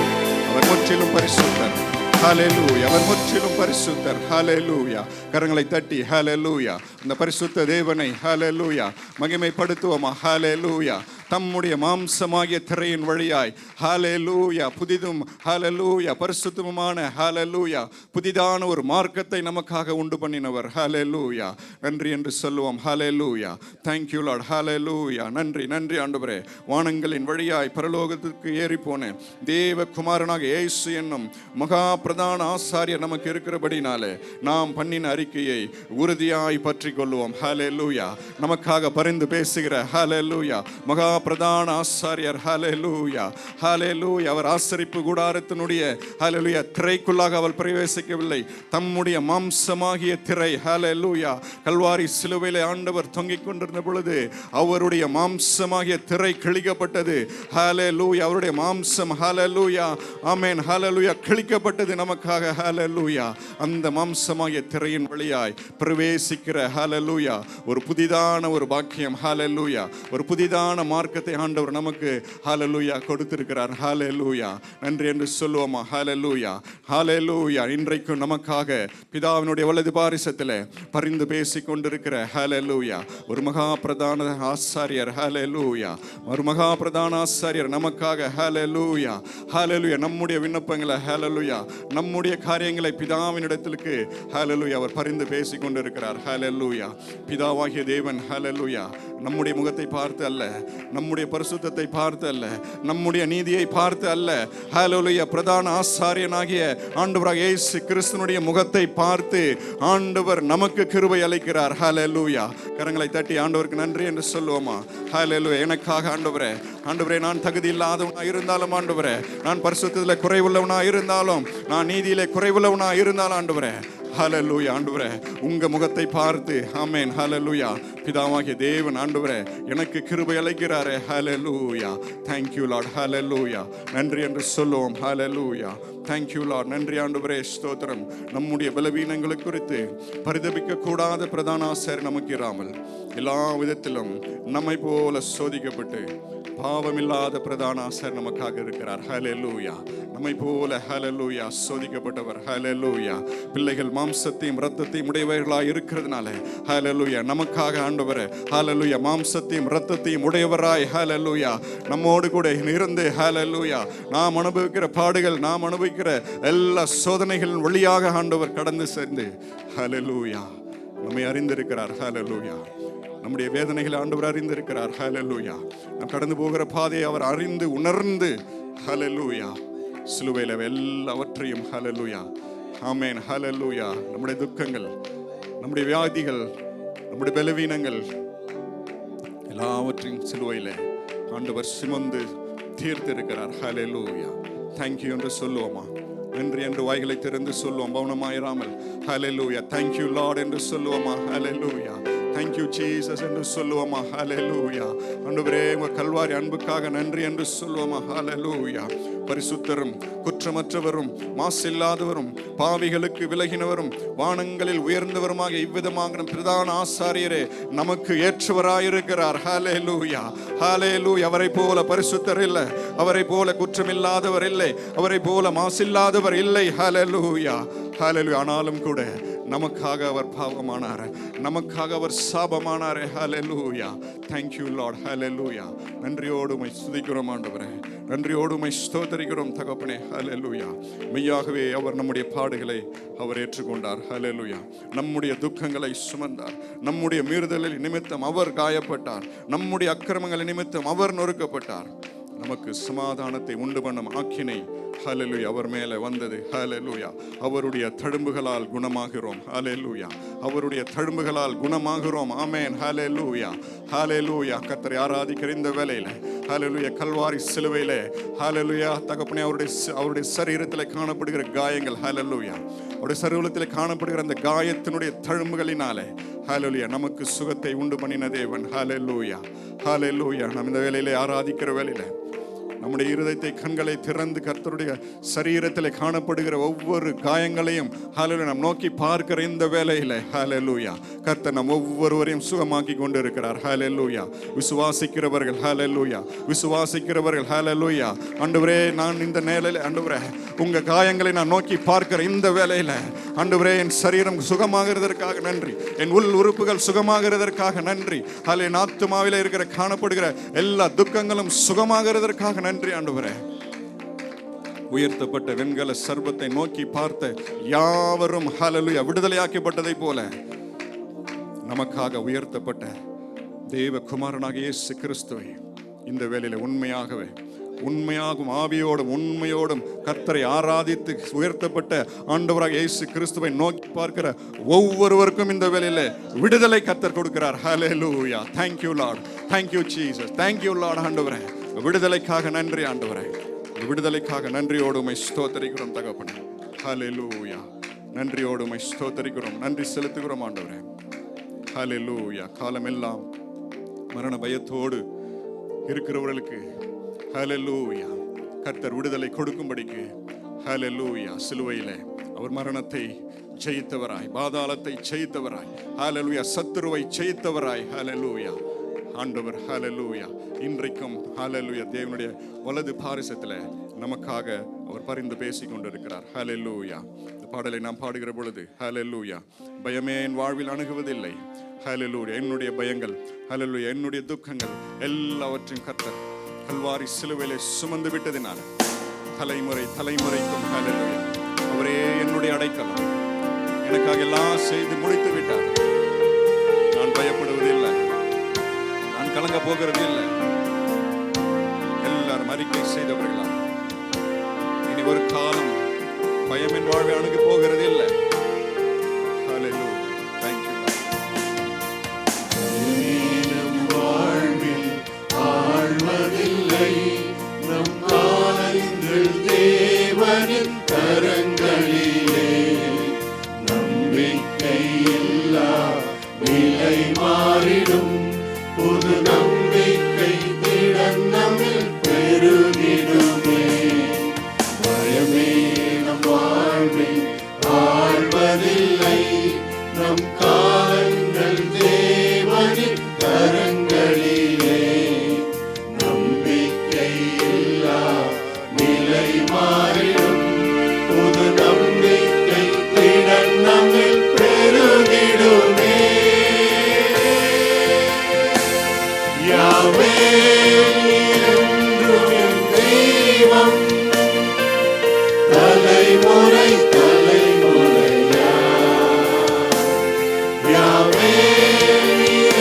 அவர் முற்றிலும் பரிசுத்தர். ஹalleluya. அவர் முற்றிலும் பரிசுத்தர். ஹalleluya. கரங்களை தட்டி ஹalleluya. அந்த பரிசுத்த தேவனை ஹalleluya மகிமைப்படுத்துவோமா. ஹalleluya. தம்முடைய மாம்சமாகிய திரையின் வழியாய் ஹalleluya புதிதும் ஹalleluya பரிசுத்தமுமான ஹalleluya புதிதான ஒரு மார்க்கத்தை நமக்காக உண்டு பண்ணினவர். ஹalleluya. நன்றி என்று சொல்லுவோம். ஹalleluya. Thank you Lord. ஹalleluya. நன்றி நன்றி ஆண்டவரே. வானங்களின் வழியாய் பரலோகத்துக்கு ஏறி போன தேவ குமாரனாக இயேசு என்னும் மகா பிரதான ஆசாரியர் நமக்கு இருக்கிறபடினாலே நாம் பண்ணின அறிக்கையை உறுதியாய் பற்றிக் கொள்வோம். ஹalleluya. நமக்காக பரிந்து பேசுகிற ஹalleluya மகா பிரதான ஆசாரியர். ஹalleluya. ஹalleluya. அவர் ஆசரிப்பு கூடாரத்தினுடைய ஹalleluya திரைக்குள்ளாக அவர் பிரவேசிக்கவில்லை. தம்முடைய மாம்சமாகிய திரை ஹalleluya கல்வாரி சிலுவையிலே ஆண்டவர் தொங்கிக் கொண்டிருந்த பொழுது அவருடைய மாம்சமாகிய திரை கிழிக்கப்பட்டது. ஹalleluya. அவருடைய மாம்சம் ஹalleluya ஆமென் ஹalleluya கிழிக்கப்பட்டது நமக்காக. ஹalleluya. அந்த மாம்சமாகிய திரையின் வழியாய் பிரவேசிக்கிற ஹalleluya ஒரு புதிதான ஒரு பாக்கியம். ஹalleluya ஒரு புதிதான மார்க்கத்தை ஆண்டவர் நமக்கு ஹalleluya கொடுத்திருக்கிறார். ஹalleluya நன்றி என்று சொல்லுவோமா. ஹalleluya ஹalleluya. இன்றைக்கு நமக்காக பிதாவினுடைய வலது பாரிசத்திலே பரிந்து பேசிக் கொண்டிருக்கிற ஹalleluya ஒரு மகா பிரதான ஆசாரியர். ஹalleluya ஒரு மகா பிரதான ஆசாரியர் நமக்காக. ஹalleluya ஹalleluya நம்முடைய விண்ணப்பங்களை ஹalleluya நம்முடைய காரியங்களை பிதாவினிடத்திற்கு ஹalleluya அவர் பரிந்து பேசிக் கொண்டிருக்கிறார். ஹalleluya பிதாவாகிய தேவன் ஹalleluya நம்முடைய முகத்தை பார்த்து அல்ல, நம்முடைய பரிசுத்தத்தை பார்த்து அல்ல, நம்முடைய நீதியை பார்த்து அல்ல, ஹalleluya பிரதான ஆசாரியனாகிய ஆண்டவராகிய இயேசு கிறிஸ்துவினுடைய முகத்தை பார்த்து ஆண்டவர் நமக்கு கிருபை அளிக்கிறார். ஹalleluya கரங்களை தட்டி ஆண்டவருக்கு நன்றி என்று சொல்லுவோமா. ஹalleluya எனக்காக ஆண்டவரே ஆண்டவரே நான் தகுதி இல்லாதவனா இருந்தாலும் ஆண்டவரே நான் பரிசுத்தத்திலே குறைவுள்ளவனா இருந்தாலும் நான் நீதியிலே குறைவுள்ளவனா இருந்தாலும் ஆண்டவரே ஹalleluya ஆண்டவரே உங்க முகத்தை பார்த்து ஆமென் ஹalleluya பிதாவாகிய தேவன் ஆண்டவரே எனக்கு கிருபை அளிக்கிறாரே. ஹalleluya thank you Lord. ஹalleluya நன்றி என்று சொல்லுவோம். ஹalleluya thank you Lord. நன்றி ஆண்டவரே ஸ்தோத்திரம். நம்முடைய பலவீனங்களை குறித்து பரிதபிக்க கூடாத பிரதான ஆசாரியர் நமக்கு இராமல் எல்லா விதத்திலும் நம்மை போல சோதிக்கப்பட்டு பாவமில்லாத பிரதான ஆசாரியர் நமக்காக இருக்கிறார். ஹalleluya நம்மை போல ஹalleluya சோதிக்கப்பட்டவர். ஹalleluya பிள்ளைகள் மாம்சத்தையும் இரத்தத்தையும் உடையவர்களாய் இருக்கிறதுனால ஹalleluya நமக்காக ஆண்டவரே ஹalleluya மாம்சத்தையும் இரத்தத்தையும் உடையவராய் ஹalleluya நம்மோடு கூட இருந்து ஹalleluya நாம் அனுபவிக்கிற பாடுகள் நாம் அனுபவிக்கிற எல்லா சோதனைகளின் வழியாக ஆண்டவர் கடந்து சென்று ஹalleluya நம்மை அறிந்திருக்கிறார். ஹalleluya நம்முடைய வேதனைகளை ஆண்டவர் அறிந்திருக்கிறார். ஹalleluya நாம் கடந்து போகிற பாதையை அவர் அறிந்து உணர்ந்து ஹalleluya சிலுவையில எல்லாவற்றையும் ஹalleluya ஆமென் ஹalleluya நம்முடைய துக்கங்கள் நம்முடைய வியாதிகள் நம்முடைய பலவீனங்கள் எல்லாவற்றையும் சிலுவையில ஆண்டவர் சுமந்து தீர்த்திருக்கிறார். ஹalleluya thank you என்று சொல்லுவோமா. நன்றி என்று வாய்களை திறந்து சொல்லுவோம் மௌனமாயிராமல். ஹalleluya thank you Lord என்று சொல்லுவோமா. ஹalleluya thank you Jesus என்று சொல்லுவோமா. ஹalleluya ஆண்டவரே உங்க கல்வாரி அன்புக்காக நன்றி என்று சொல்லுவோமா. ஹalleluya பரிசுத்தரும் குற்றமற்றவரும் மாசில்லாதவரும் பாவிகளுக்கு விலகினவரும் வானங்களில் உயர்ந்தவருமாக இவ்விதமாக பிரதான ஆசாரியரே நமக்கு ஏற்றவராயிருக்கிறார். ஹalleluya ஹalleluya அவரை போல பரிசுத்தர் இல்லை, அவரை போல குற்றமில்லாதவர் இல்லை, அவரை போல மாசில்லாதவர் இல்லை. ஹalleluya ஹalleluya ஆனாலும் கூட நமக்காக அவர் பாவமானார், நமக்காக அவர் சாபமானார். ஹalleluya thank you Lord. ஹalleluya நன்றியோடு உம்மை ஸ்துதிக்கிறோம் ஆண்டவரே, நன்றியோடு உம்மை ஸ்தோத்திரிக்கிறோம் தகப்பனே. ஹalleluya மெய்யாகவே அவர் நம்முடைய பாடுகளை அவர் ஏற்றுக்கொண்டார். ஹalleluya நம்முடைய துக்கங்களை சுமந்தார், நம்முடைய மீறுதலின் நிமித்தம் அவர் காயப்பட்டார், நம்முடைய அக்கிரமங்கள் நிமித்தம் அவர் நொறுக்கப்பட்டார். நமக்கு சமாதானத்தை உண்டு பண்ணும் ஆக்கினை ஹalleluya அவர் மேலே வந்தது. ஹalleluya அவருடைய தழும்புகளால் குணமாகிறோம். ஹalleluya அவருடைய தழும்புகளால் குணமாகிறோம். ஆமென் ஹalleluya ஹalleluya கர்த்தரை ஆராதிக்கிற இந்த வேளையில ஹalleluya கல்வாரி சிலுவையிலே ஹalleluya தகப்பனே அவருடைய சரீரத்திலே காணப்படுகிற காயங்கள் ஹalleluya அவருடைய சரீரத்திலே காணப்படுகிற அந்த காயத்தினுடைய தழும்புகளினாலே ஹalleluya நமக்கு சுகத்தை உண்டு பண்ணின தேவன். ஹalleluya ஹalleluya. நாம் இந்த வேளையிலே ஆராதிக்கிற வேளையிலே நம்முடைய இருதயத்தை கண்களை திறந்து கர்த்தருடைய சரீரத்திலே காணப்படுகிற ஒவ்வொரு காயங்களையும் ஹalleluya நாம் நோக்கி பார்க்கிற இந்த வேளையிலே ஹalleluya கர்த்தர் நம் ஒவ்வொருவரையும் சுகமாக்கி கொண்டு இருக்கிறார். ஹalleluya. விசுவாசிக்கிறவர்கள் ஹalleluya, விசுவாசிக்கிறவர்கள் ஹalleluya. ஆண்டவரே, நான் இந்த நேரத்திலே ஆண்டவரே உங்க காயங்களை நான் நோக்கி பார்க்கிற இந்த வேளையிலே ஆண்டவரே என் சரீரம் சுகமாகிறதற்காக நன்றி, என் உள் உறுப்புகள் சுகமாகிறதற்காக நன்றி. ஹalleluya. என் ஆத்துமாவிலே இருக்கிற காணப்படுகிற எல்லா துக்கங்களும் சுகமாகிறதற்காக நன்றி ஆண்டவரே. உயர்த்தப்பட்ட வெண்கல சர்பத்தை நோக்கி பார்த்த யாவரும் ஹalleluya விடுதலையாக்கப்பட்டதை போல நமக்காக உயர்த்தப்பட்ட தேவ குமாரனாக இயேசு கிறிஸ்துவை இந்த வேளையில உண்மையாகும் ஆவியோடும் உண்மையோடும் கர்த்தரை ஆராதித்து உயர்த்தப்பட்ட ஆண்டவராக இயேசு கிறிஸ்துவை நோக்கி பார்க்கிற ஒவ்வொருவருக்கும் இந்த வேளையில விடுதலை கர்த்தர் கொடுக்கிறார். ஹalleluya. Thank you Lord. Thank you Jesus. Thank you Lord. ஆண்டவரே, விடுதலைக்காக நன்றி ஆண்டவரே. விடுதலைக்காக நன்றியோடு உம்மை ஸ்தோத்திரிக்கிறோம் தகப்பனே. ஹalleluya. நன்றியோடு உம்மை ஸ்தோத்திரிக்கிறோம், நன்றி செலுத்துகிறோம் ஆண்டவரே. ஹalleluya. காலமெல்லாம் மரண பயத்தோடு இருக்கிறவர்களுக்கு ஹalleluya கர்த்தர் விடுதலை கொடுக்கும்படிக்கு ஹalleluya சிலுவையிலே அவர் மரணத்தை ஜெயித்தவராய், பாதாளத்தை ஜெயித்தவராய், ஹalleluya சத்துருவை ஜெயித்தவராய் ஹalleluya ஆண்டவர் ஹalleluya இன்றைக்கும் ஹalleluya தேவனுடைய வலது பாரிசத்திலே நமக்காக அவர் பரிந்து பேசிக் கொண்டிருக்கிறார். ஹalleluya. இந்த பாடலை நாம் பாடுகிற பொழுது ஹalleluya பயமே என் வாழ்வில் அணுகுவதில்லை. ஹalleluya என்னுடைய பயங்கள் ஹalleluya என்னுடைய துக்கங்கள் எல்லாவற்றையும் கர்த்தர் கல்வாரி சிலுவையிலே சுமந்து விட்டதினால தலைமுறைக்கும் ஹalleluya அவரே என்னுடைய அடைக்கலம், எனக்காக எல்லாம் செய்து முடித்து விட்டார். நான் பயப்படுவதில்லை, நான் கலங்க போகிறது இல்லை. எல்லாரும் அறிக்கை செய்தவர்களா இனி ஒரு காலம் பயமின் வாழ்வை அணுகி போகிறது இல்லை. ஹalleluya. Thank you.
வாழ்வில் ஆழ்வதில்லை, நம் காலங்கள் தேவனின் கரங்களிலே. நம்பிக்கை இல்லா நிலை மாறிடும், புது நம்பிக்கை திடன் நம்மில் பெருகிடுமே. பயமே நம் வாழ்வில் ஆழ்வதில்லை, நம் காலங்கள் தேவனின் கரங்களிலே. நம்பிக்கை இல்லா நிலை மாறிடும், புது நம்பிக்கை திடன் நம்மில் பெருகிடுமே. யாவே என்றும் என் தெய்வம், தலைமுறை தலைமுறையா. யாவே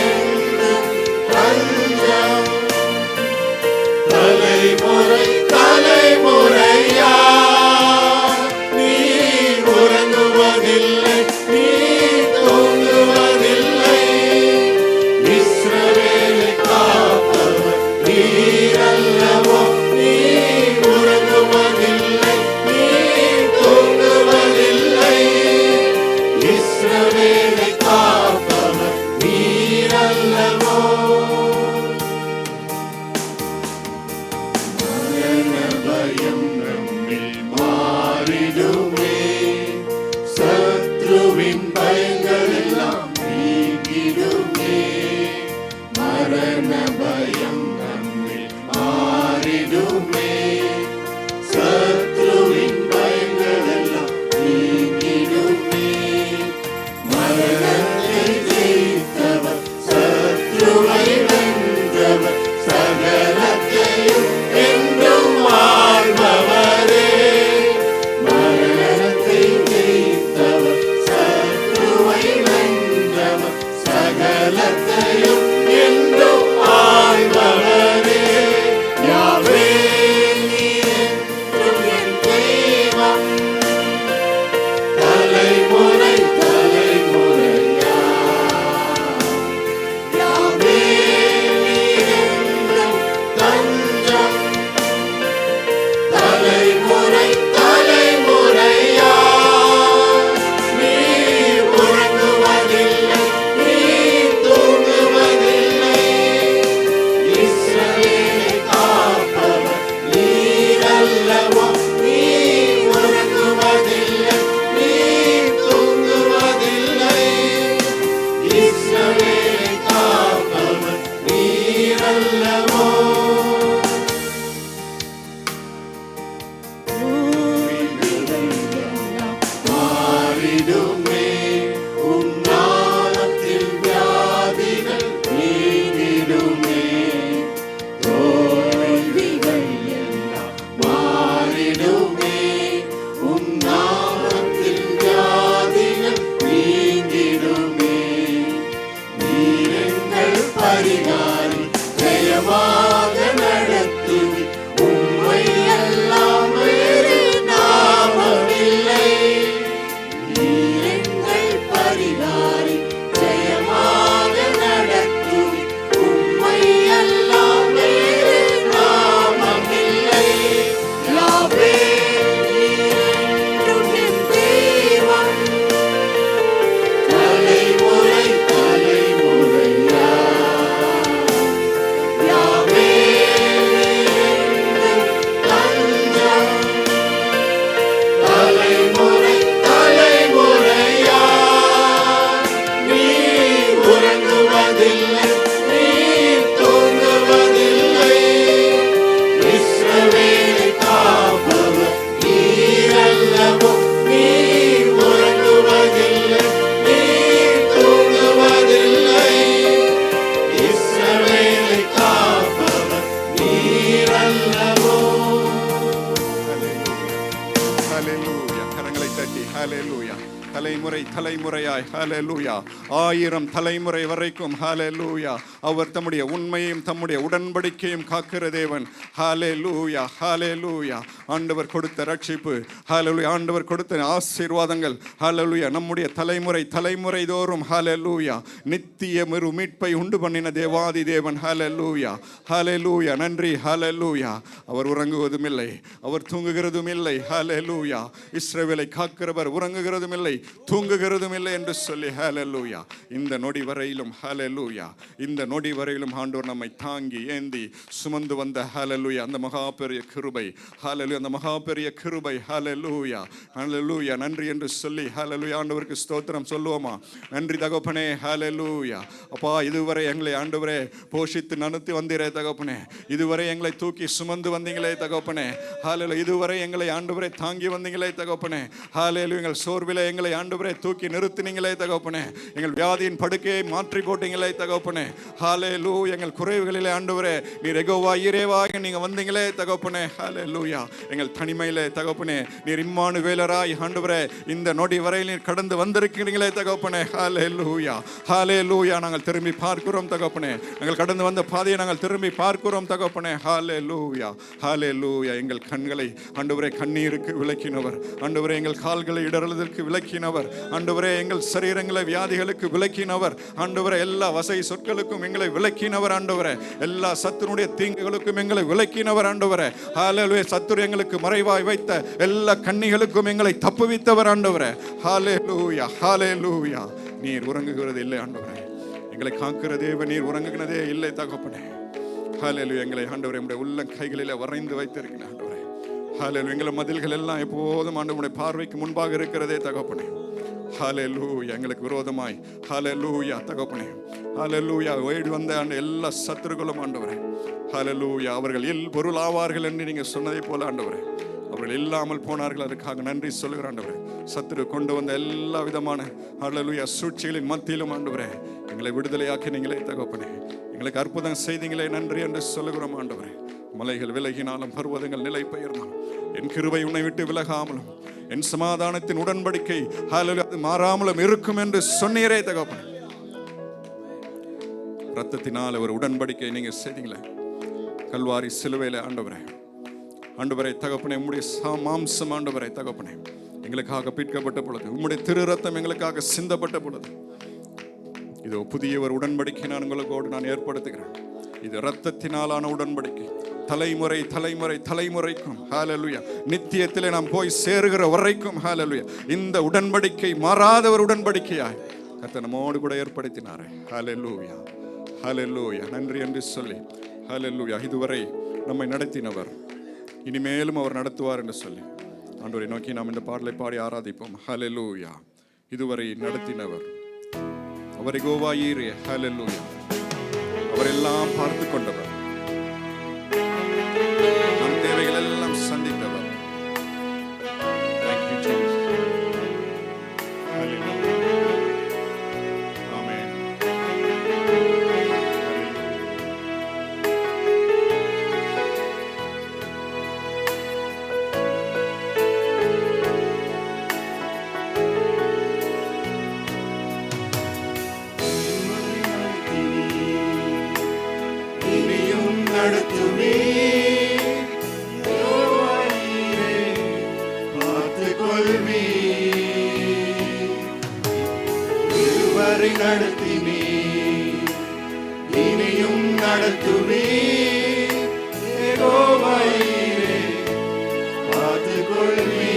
என்றும் தஞ்சம், தலைமுறை தலைமுறையா. நீ உறங்குவதில்லை, நீ தூங்குவதில்லை. இஸ்ரவேலை காப்பவர் நீரல்லவோ. நீ உறங்குவதில்லை, நீ தூங்குவதில்லை. இஸ்ரவேலை காப்பவர் நீரல்லவோ. மரண பயம் நம்மில் மாறிடுமே, சத்ருவின் பயங்கள் எல்லாம் நீங்கிடுமே. மரண பயம் நம்மில் மாறிடுமே, சத்ருவின் பயங்கள் எல்லாம் நீங்கிடுமே. மரணத்தை ஜெயித்தவர், சத்ருவை வென்றவர், சகலத்தையும் என்றும் ஆள்பவரே. மரணத்தை ஜெயித்தவர், சத்ருவை வென்றவர், சகலத்தையும் என்றும் ஆள்பவரே. யாவே அல்லவோ மாறிடுமே உம் நாமத்தில் வியாதிகள் நீங்கிடுமே தோல்விகள் எல்லாம் மாறிடுமே உம் நாமத்தில் வியாதிகள் நீங்கிடுமே நீர் எங்கள் பரிகாரி ஜெயமாக நடத்துவி உம்மை எல்லாம் வேறு நாமமில்லை நீர் எங்கள் பரிகாரி ஜெயமாக நடத்துவி உம்மை எல்லாம் வேறு நாமமில்லை யாவே நீர் என் தெய்வம் தலைமுறை தலைமுறையா யாவே தஞ்சம் தலைமுறை தலைமுறையா நீ உறங்குவதில்லை நீ தூங்குவதில்லை இஸ்ரவேலை காப்பவர் நீரல்லவோ நீ உறங்குவதில்லை நீ தூங்குவதில்லை இஸ்ரவேலை காப்பவர் நீரல்லவோ
ஹalleluya கரங்களை தட்டி ஹalleluya தலைமுறை தலைமுறையாய் ஹalleluya 1000 தலைமுறை வரைக்கும் ஹalleluya அவர் தம்முடைய உண்மையும் தம்முடைய உடன்படிக்கையும் காக்கிற தேவன் ஹalleluya ஹalleluya ஆண்டவர் கொடுத்த ரட்சிப்பு ஹalleluya ஆண்டவர் கொடுத்த ஆசீர்வாதங்கள் ஹalleluya நம்முடைய தலைமுறை தலைமுறை தோறும் ஹalleluya நித்திய மீட்பை உண்டு பண்ணின தேவாதி தேவன் ஹalleluya ஹalleluya நன்றி ஹalleluya அவர் உறங்குவதும் இல்லை அவர் தூங்குகிறதும் இல்லை ஹalleluya இஸ்ரவேலை காக்கிறவர் உறங்குகிறதும் இல்லை தூங்குகிறதும் இல்லை என்று சொல்லி ஹalleluya இந்த நொடி வரையிலும் ஹalleluya இந்த நொடி வரையிலும் ஆண்டவர் நம்மை தாங்கி ஏந்தி சுமந்து வந்த ஹalleluya அந்த மகா பெரிய கிருபை ஹalleluya அந்த மகா பெரிய கிருபை ஹalleluya ஹalleluya நன்றி என்று சொல்லி ஹalleluya ஆண்டவருக்கு ஸ்தோத்திரம் சொல்லுவோமா நன்றி தகப்பனே ஹalleluya அப்பா இதுவரை எங்களை ஆண்டவரே போஷித்து நடத்தி வந்தீரே தகப்பனே இதுவரை எங்களை தூக்கி சுமந்து வந்தீங்களே தகப்பனே ஹalleluya இதுவரை எங்களை ஆண்டவரே தாங்கி வந்தீங்களே தகப்பனே ஹalleluya எங்கள் சோர்விலே எங்களை ஆண்டவரே தூக்கி நிறுத்தினீங்களே தகப்பனே எங்கள் வியாதியின் படுக்கையை மாற்றி போட்டீங்களே தகப்பனே ஹalleluya எங்கள் குறைவுகளிலே ஆண்டவரே நீர் யெகோவா ஈரேவாக நீங்க வந்தீங்களே தகப்பனே ஹalleluya எங்கள் தனிமையிலே தகப்பனே நீர் இம்மானுவேலராய் ஆண்டவரே இந்த நொடி வரையில் நீர் கடந்து வந்திருக்கிறீங்களே தகப்பனே ஹalleluya ஹalleluya நாங்கள் திரும்பி பார்க்கிறோம் தகப்பனே நாங்கள் கடந்து வந்த பாதையை நாங்கள் திரும்பி பார்க்கிறோம் தகப்பனே ஹalleluya ஹalleluya எங்கள் கண்களை ஆண்டவரே கண்ணீருக்கு விலக்கினவர் ஆண்டவரே எங்கள் கால்களை இடறலுதற்கு விலக்கினவர் ஆண்டவரே எங்கள் சரீரங்களை வியாதிகளுக்கு விலக்கினவர் ஆண்டவரே எல்லா வசை சொற்களுக்கும் எங்களை விலக்கினவர் ஆண்டவரே எல்லா சத்துருடைய தீங்குகளுக்கும் எங்களை விலக்கினவர் ஆண்டவரே ஹalleluya சத்துரு எங்களுக்கு மறைவாய் வைத்த எல்லா கண்ணிகளுக்கும் எங்களை தப்புவித்தவர் ஆண்டவரே ஹalleluya ஹalleluya நீர் உறங்குகிறது இல்லை ஆண்டவரே எங்களை காக்கிற தேவன் நீர் உறங்குகிறதே இல்லை தகப்பனே ஹalleluya எங்களை ஆண்டவரே உம்முடைய உள்ள கைகளிலே வரைந்து வைத்திருக்கிறீர் ஆண்டவரே ஹalleluya எங்கள் மதில்கள் எல்லாம் எப்போதும் ஆண்டவருடைய பார்வைக்கு முன்பாக இருக்கிறதே தகப்பனே ஹalleluya எங்களுக்கு விரோதமாய் ஹalleluya தகப்பனே ஹalleluya ஓடி வந்த எல்லா சத்துருக்களும் ஆண்டவரே ஹalleluya அவர்கள் பொருள் ஆவார்கள் என்று நீங்க சொன்னதை போல ஆண்டவரே அவர்கள் இல்லாமல் போனார்கள் அதுக்காக நன்றி சொல்லுகிற ஆண்டவரே சத்துரு கொண்டு வந்த எல்லா விதமான ஹalleluya சூழ்ச்சிகளின் மத்தியிலும் ஆண்டவரே எங்களை விடுதலையாக்கினீங்களே தகப்பனே எங்களுக்கு அற்புதம் செய்தீங்களே நன்றி என்று சொல்லுகிறோம் ஆண்டவரே மலைகள் விலகினாலும் பர்வதங்கள் நிலை பெயர்ந்தாலும் என் கிருபை உன்னை விட்டு விலகாமலும் என் சமாதானத்தின் உடன்படிக்கை ஹalleluya அது மாறாமலும் இருக்கும் என்று சொன்னீரே தகப்பனே இரத்தத்தினால் ஒரு உடன்படிக்கை நீங்க செய்தீங்களே கல்வாரி சிலுவையிலே ஆண்டவரே ஆண்டவரே தகப்பனே உம்முடைய மாம்சம் ஆண்டவரே தகப்பனே எங்களுக்காக பிற்கப்பட்ட பொழுது உம்முடைய திரு ரத்தம் எங்களுக்காக சிந்தப்பட்ட பொழுது இதோ புதிய ஒரு உடன்படிக்கை நான் உங்களோடு நான் ஏற்படுத்துகிறேன் இது இரத்தத்தினாலான உடன்படிக்கை தலைமுறை தலைமுறை தலைமுறைக்கும் ஹalleluya நித்தியத்திலே நாம் போய் சேருகிற வரைக்கும் ஹalleluya இந்த உடன்படிக்கை மாறாத ஒரு உடன்படிக்கையாய் கர்த்தர் நம்மோடு கூட ஏற்படுத்தினாரே ஹalleluya ஹalleluya நன்றி என்று சொல்லி ஹalleluya இதுவரை நம்மை நடத்தினவர் இனிமேலும் அவர் நடத்துவார் என்று சொல்லி ஆண்டவரை நோக்கி நாம் இந்த பாடலை பாடி ஆராதிப்போம் ஹalleluya இதுவரை நடத்தினவர் அவர் யெகோவா ஈரே ஹalleluya அவரெல்லாம் பார்த்து கொண்டவர்
நடத்துமே பார்த்துக் கொள்வே இதுவரை நடத்தினே இனியும் நடத்துவே யெகோவாயீரே பார்த்துக் கொள்வே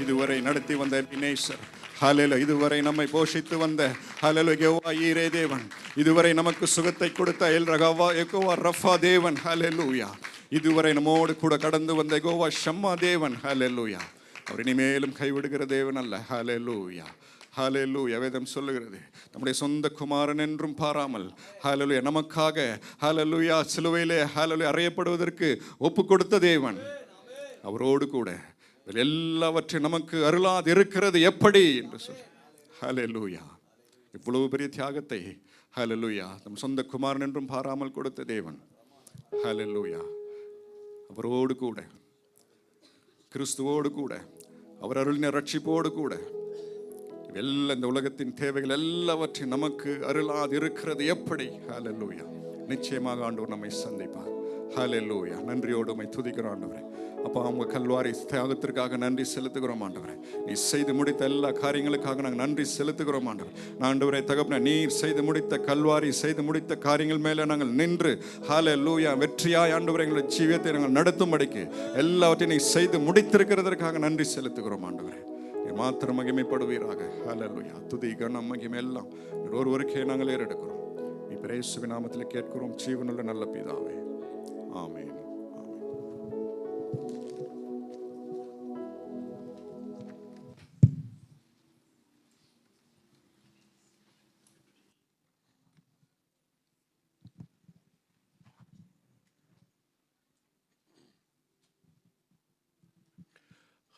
இதுவரை நடத்தி வந்த எபினேசர், ஹல்லேலூயா, இதுவரை நம்மை போஷித்து வந்த ஹல்லேலூயா யெகோவா தேவன், இதுவரை நமக்கு சுகத்தை கொடுத்த எல் ரகவா யெகோவா ரஃபா தேவன், ஹல்லேலூயா, இதுவரை நம்மோடு கூட கடந்து வந்த யெகோவா ஷம்மா தேவன், ஹல்லேலூயா, அவர் இனிமேலும் கைவிடுகிற தேவன் அல்ல, ஹல்லேலூயா. ஹல்லேலூயா. வேதம் சொல்லுகிறது, நம்முடைய சொந்த குமாரன் என்றும் பாராமல் ஹல்லேலூயா நமக்காக ஹல்லேலூயா சிலுவையிலே ஹல்லேலூயா அறையப்படுவதற்கு ஒப்பு கொடுத்த தேவன், அவரோடு கூட எல்லாவற்றையும் நமக்கு அருளாது இருக்கிறது எப்படி என்று சொல்லி ஹல்லேலூயா. இவ்வளவு பெரிய தியாகத்தை ஹல்லேலூயா நம் சொந்த குமாரன் என்றும் பாராமல் கொடுத்த தேவன், ஹல்லேலூயா, அவரோடு கூட கிறிஸ்துவோடு கூட அவர் அருளின ரட்சிப்போடு கூட எல்லா இந்த உலகத்தின் தேவைகள் எல்லாவற்றையும் நமக்கு அருளாது இருக்கிறது எப்படி? ஹல்லேலூயா. நிச்சயமாக ஆண்டவர் நம்மை சந்திப்பார். ஹல்லேலூயா. நன்றியோடு உம்மை துதிக்கிறோம் ஆண்டவரே. அப்பா, அவங்க கல்வாரி தியாகத்திற்காக நன்றி செலுத்துகிறோம் ஆண்டவரே. நீ செய்து முடித்த எல்லா காரியங்களுக்காக நாங்கள் நன்றி செலுத்துகிறோம் ஆண்டவர். ஆண்டவரே தகப்பனே, நீர் செய்து முடித்த கல்வாரி செய்து முடித்த காரியங்கள் மேலே நாங்கள் நின்று ஹல்லேலூயா வெற்றியாய் ஆண்டவரே எங்களுடைய ஜீவியத்தை நாங்கள் நடத்தும்படிக்கு எல்லாவற்றையும் நீ செய்து முடித்திருக்கிறதற்காக நன்றி செலுத்துகிறோம் ஆண்டவரே. நீர் மாத்திரம் மகிமைப்படுவீராக. ஹல்லேலூயா. துதி கனம் மகிமை எல்லாம் நீர் ஒருவருக்கே நாங்கள் ஏறெடுக்கிறோம். இயேசுவின் நாமத்தில் கேட்கிறோம் ஜீவனுள்ள நல்ல பிதாவே. ஆமென்.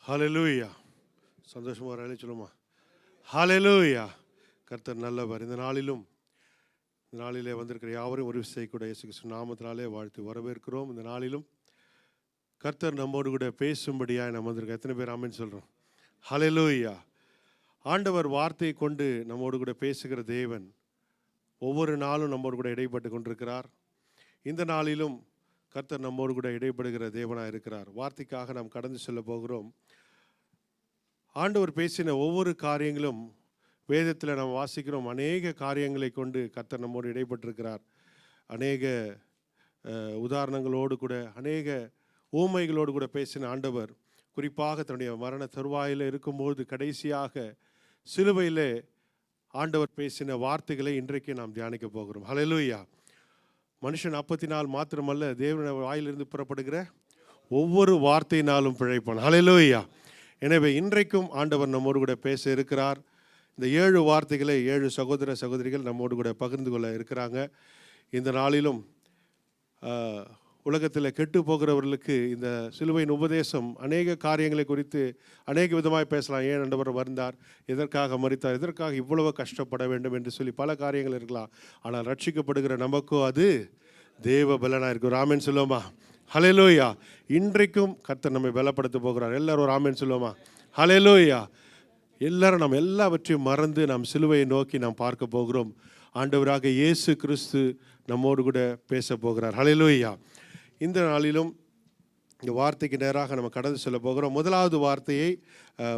ஹல்லேலூயா. சந்தோஷமா வராலே சொல்லுமா. ஹல்லேலூயா. கர்த்தர் நல்லவர். இந்த நாளிலே வந்திருக்கிற யாவரையும் ஒரு விசை கூட இயேசு கிறிஸ்து நாமத்தினாலே வாழ்த்து வரவேற்கிறோம். இந்த நாளிலும் கர்த்தர் நம்மோடு கூட பேசும்படியாக நம்ம வந்திருக்கோம். எத்தனை பேர் ஆமென் சொல்கிறோம்? ஹல்லேலூயா. ஆண்டவர் வார்த்தையை கொண்டு நம்மோடு கூட பேசுகிற தேவன் ஒவ்வொரு நாளும் நம்மோடு கூட இடைப்பட்டு கொண்டிருக்கிறார். இந்த நாளிலும் கர்த்தர் நம்மோடு கூட இடைப்படுகிற தேவனாக இருக்கிறார். வார்த்தைக்காக நாம் கடந்து செல்ல போகிறோம். ஆண்டவர் பேசின ஒவ்வொரு காரியங்களும் வேதத்தில் நாம் வாசிக்கிறோம். அநேக காரியங்களை கொண்டு கர்த்தர் நம்மோடு இடைப்பட்டிருக்கிறார். அநேக உதாரணங்களோடு கூட அநேக ஊமைகளோடு கூட பேசின ஆண்டவர் குறிப்பாக தன்னுடைய மரண தருவாயில் இருக்கும்போது கடைசியாக சிலுவையிலே ஆண்டவர் பேசின வார்த்தைகளை இன்றைக்கு நாம் தியானிக்க போகிறோம். ஹல்லேலூயா. மனுஷன் அப்பத்தினால் மாத்திரமல்ல, தேவனுடைய வாயிலிருந்து புறப்படுகிற ஒவ்வொரு வார்த்தையினாலும் பிழைப்பான். ஹல்லேலூயா. எனவே இன்றைக்கும் ஆண்டவர் நம்மோடு கூட பேச இருக்கிறார். இந்த 7 வார்த்தைகளை 7 சகோதர சகோதரிகள் நம்மோடு கூட பகிர்ந்து கொள்ள இருக்கிறாங்க. இந்த நாளிலும் உலகத்தில் கெட்டு போகிறவர்களுக்கு இந்த சிலுவையின் உபதேசம் அநேக காரியங்களை குறித்து அநேக விதமாக பேசலாம். ஏன் ஆண்டவர் வந்தார், எதற்காக மரித்தார், எதற்காக இவ்வளவு கஷ்டப்பட வேண்டும் என்று சொல்லி பல காரியங்கள் இருக்கலாம். ஆனால் ரட்சிக்கப்படுகிற நமக்கோ அது தேவ பலனாக இருக்கும். ஆமென் சொல்லுவோமா? ஹல்லேலூயா. இன்றைக்கும் கர்த்தர் நம்மை பலப்படுத்த போகிறார். எல்லாரும் ஒரு ஆமென் சொல்லுவோமா? ஹல்லேலூயா. எல்லாரும் நாம் எல்லாவற்றையும் மறந்து நாம் சிலுவையை நோக்கி நாம் பார்க்க போகிறோம். ஆண்டவராக இயேசு கிறிஸ்து நம்மோடு கூட பேச போகிறார். ஹல்லேலூயா. இந்த நாளிலும் இந்த வார்த்தைக்கு நேராக நம்ம கடந்து செல்ல போகிறோம். முதலாவது வார்த்தையை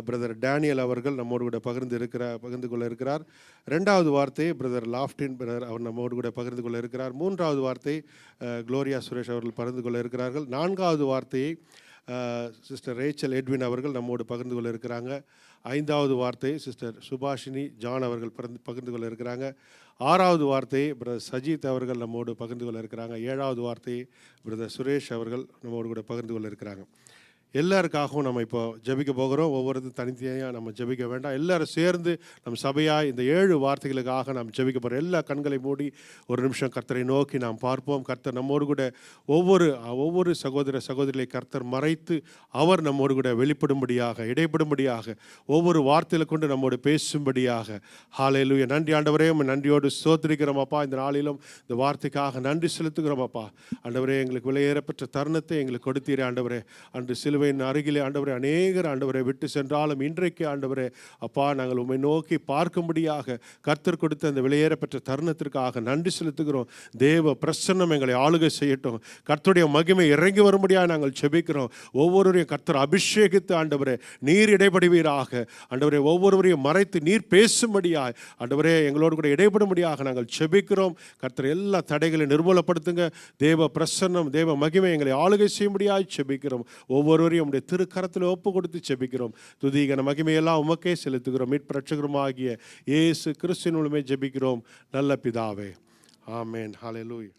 பிரதர் டேனியல் அவர்கள் நம்மோடு கூட பகிர்ந்து கொள்ள இருக்கிறார். 2வது வார்த்தையை பிரதர் லாஃப்டின் பிரதர் அவர் நம்மோடு கூட பகிர்ந்து கொள்ள இருக்கிறார். 3வது வார்த்தை குளோரியா சுரேஷ் அவர்கள் பகிர்ந்து கொள்ள இருக்கிறார்கள். 4வது வார்த்தையை சிஸ்டர் ரேச்சல் எட்வின் அவர்கள் நம்மோடு பகிர்ந்து கொள்ள இருக்கிறாங்க. 5வது வார்த்தை சிஸ்டர் சுபாஷினி ஜான் அவர்கள் பகிர்ந்து கொள்ள இருக்கிறாங்க. 6வது வார்த்தையை பிரதர் சஜித் அவர்கள் நம்மோடு பகிர்ந்து கொள்ள இருக்கிறாங்க. 7வது வார்த்தையை பிரதர் சுரேஷ் அவர்கள் நம்மோடு கூட பகிர்ந்து கொள்ள இருக்கிறாங்க. எல்லாருக்காகவும் நம்ம இப்போ ஜெபிக்க போகிறோம். ஒவ்வொருத்தரும் தனித்தனியாக நம்ம ஜெபிக்க வேண்டாம். எல்லாரும் சேர்ந்து நம் சபையாக இந்த 7 வார்த்தைகளுக்காக நாம் ஜெபிக்க போகிறோம். எல்லா கண்களை மூடி ஒரு நிமிஷம் கர்த்தரை நோக்கி நாம் பார்ப்போம். கர்த்தர் நம்மோடு கூட ஒவ்வொரு சகோதர சகோதரிகளை கர்த்தர் மறைத்து அவர் நம்மோடு கூட வெளிப்படும்படியாக இடைப்படும்படியாக ஒவ்வொரு வார்த்தைகளை கொண்டு நம்மோடு பேசும்படியாக. ஹல்லேலூயா. நன்றி ஆண்டவரே, நன்றியோடு ஸ்தோத்திரிக்கிறோம் அப்பா. இந்த நாளிலும் இந்த வார்த்தைக்காக நன்றி செலுத்துகிறோம் அப்பா. ஆண்டவரே, எங்களுக்கு விலையேறப்பெற்ற தருணத்தை எங்களுக்கு கொடுத்தீரே ஆண்டவரே. அன்று சிலுவையின் அருகிலே ஆண்டவரே அநேகர் ஆண்டவரை விட்டு சென்றாலும் இன்றைக்கு ஆண்டவரே அப்பா நாங்கள் உம்மை நோக்கி பார்க்கும்படியாக கர்த்தர் கொடுத்த அந்த விலையேறப்பெற்ற தருணத்திற்காக நன்றி செலுத்துகிறோம். தேவ பிரசன்னம் எங்களை ஆளுகை செய்யட்டும். கர்த்தருடைய மகிமை இறங்கி வரும்படியாக நாங்கள் ஜெபிக்கிறோம். ஒவ்வொருவரையும் கர்த்தர் அபிஷேகித்து ஆண்டவரே நீர் இடைப்படுவீராக. ஆண்டவரே, ஒவ்வொருவரையும் மறைத்து நீர் பேசும்படியாய் ஆண்டவரே எங்களோடு கூட இடைப்படும்படியாக நாங்கள் ஜெபிக்கிறோம். கர்த்தர் எல்லா தடைகளை நிர்மூலப்படுத்துங்க. தேவ பிரசன்னம் தேவ மகிமை எங்களை ஆளுகை செய்யும்படியாய் ஜெபிக்கிறோம். ஒவ்வொருவரையும் உம்முடைய திருக்கரத்தில் ஒப்பு கொடுத்து ஜெபிக்கிறோம். துதிகன மகிமையெல்லாம் உமக்கே செலுத்துகிறோம். மீட்பரட்சகருமாகிய இயேசு கிறிஸ்துவின் மூலமே ஜெபிக்கிறோம் நல்ல பிதாவே. ஆமென். ஹல்லேலூயா.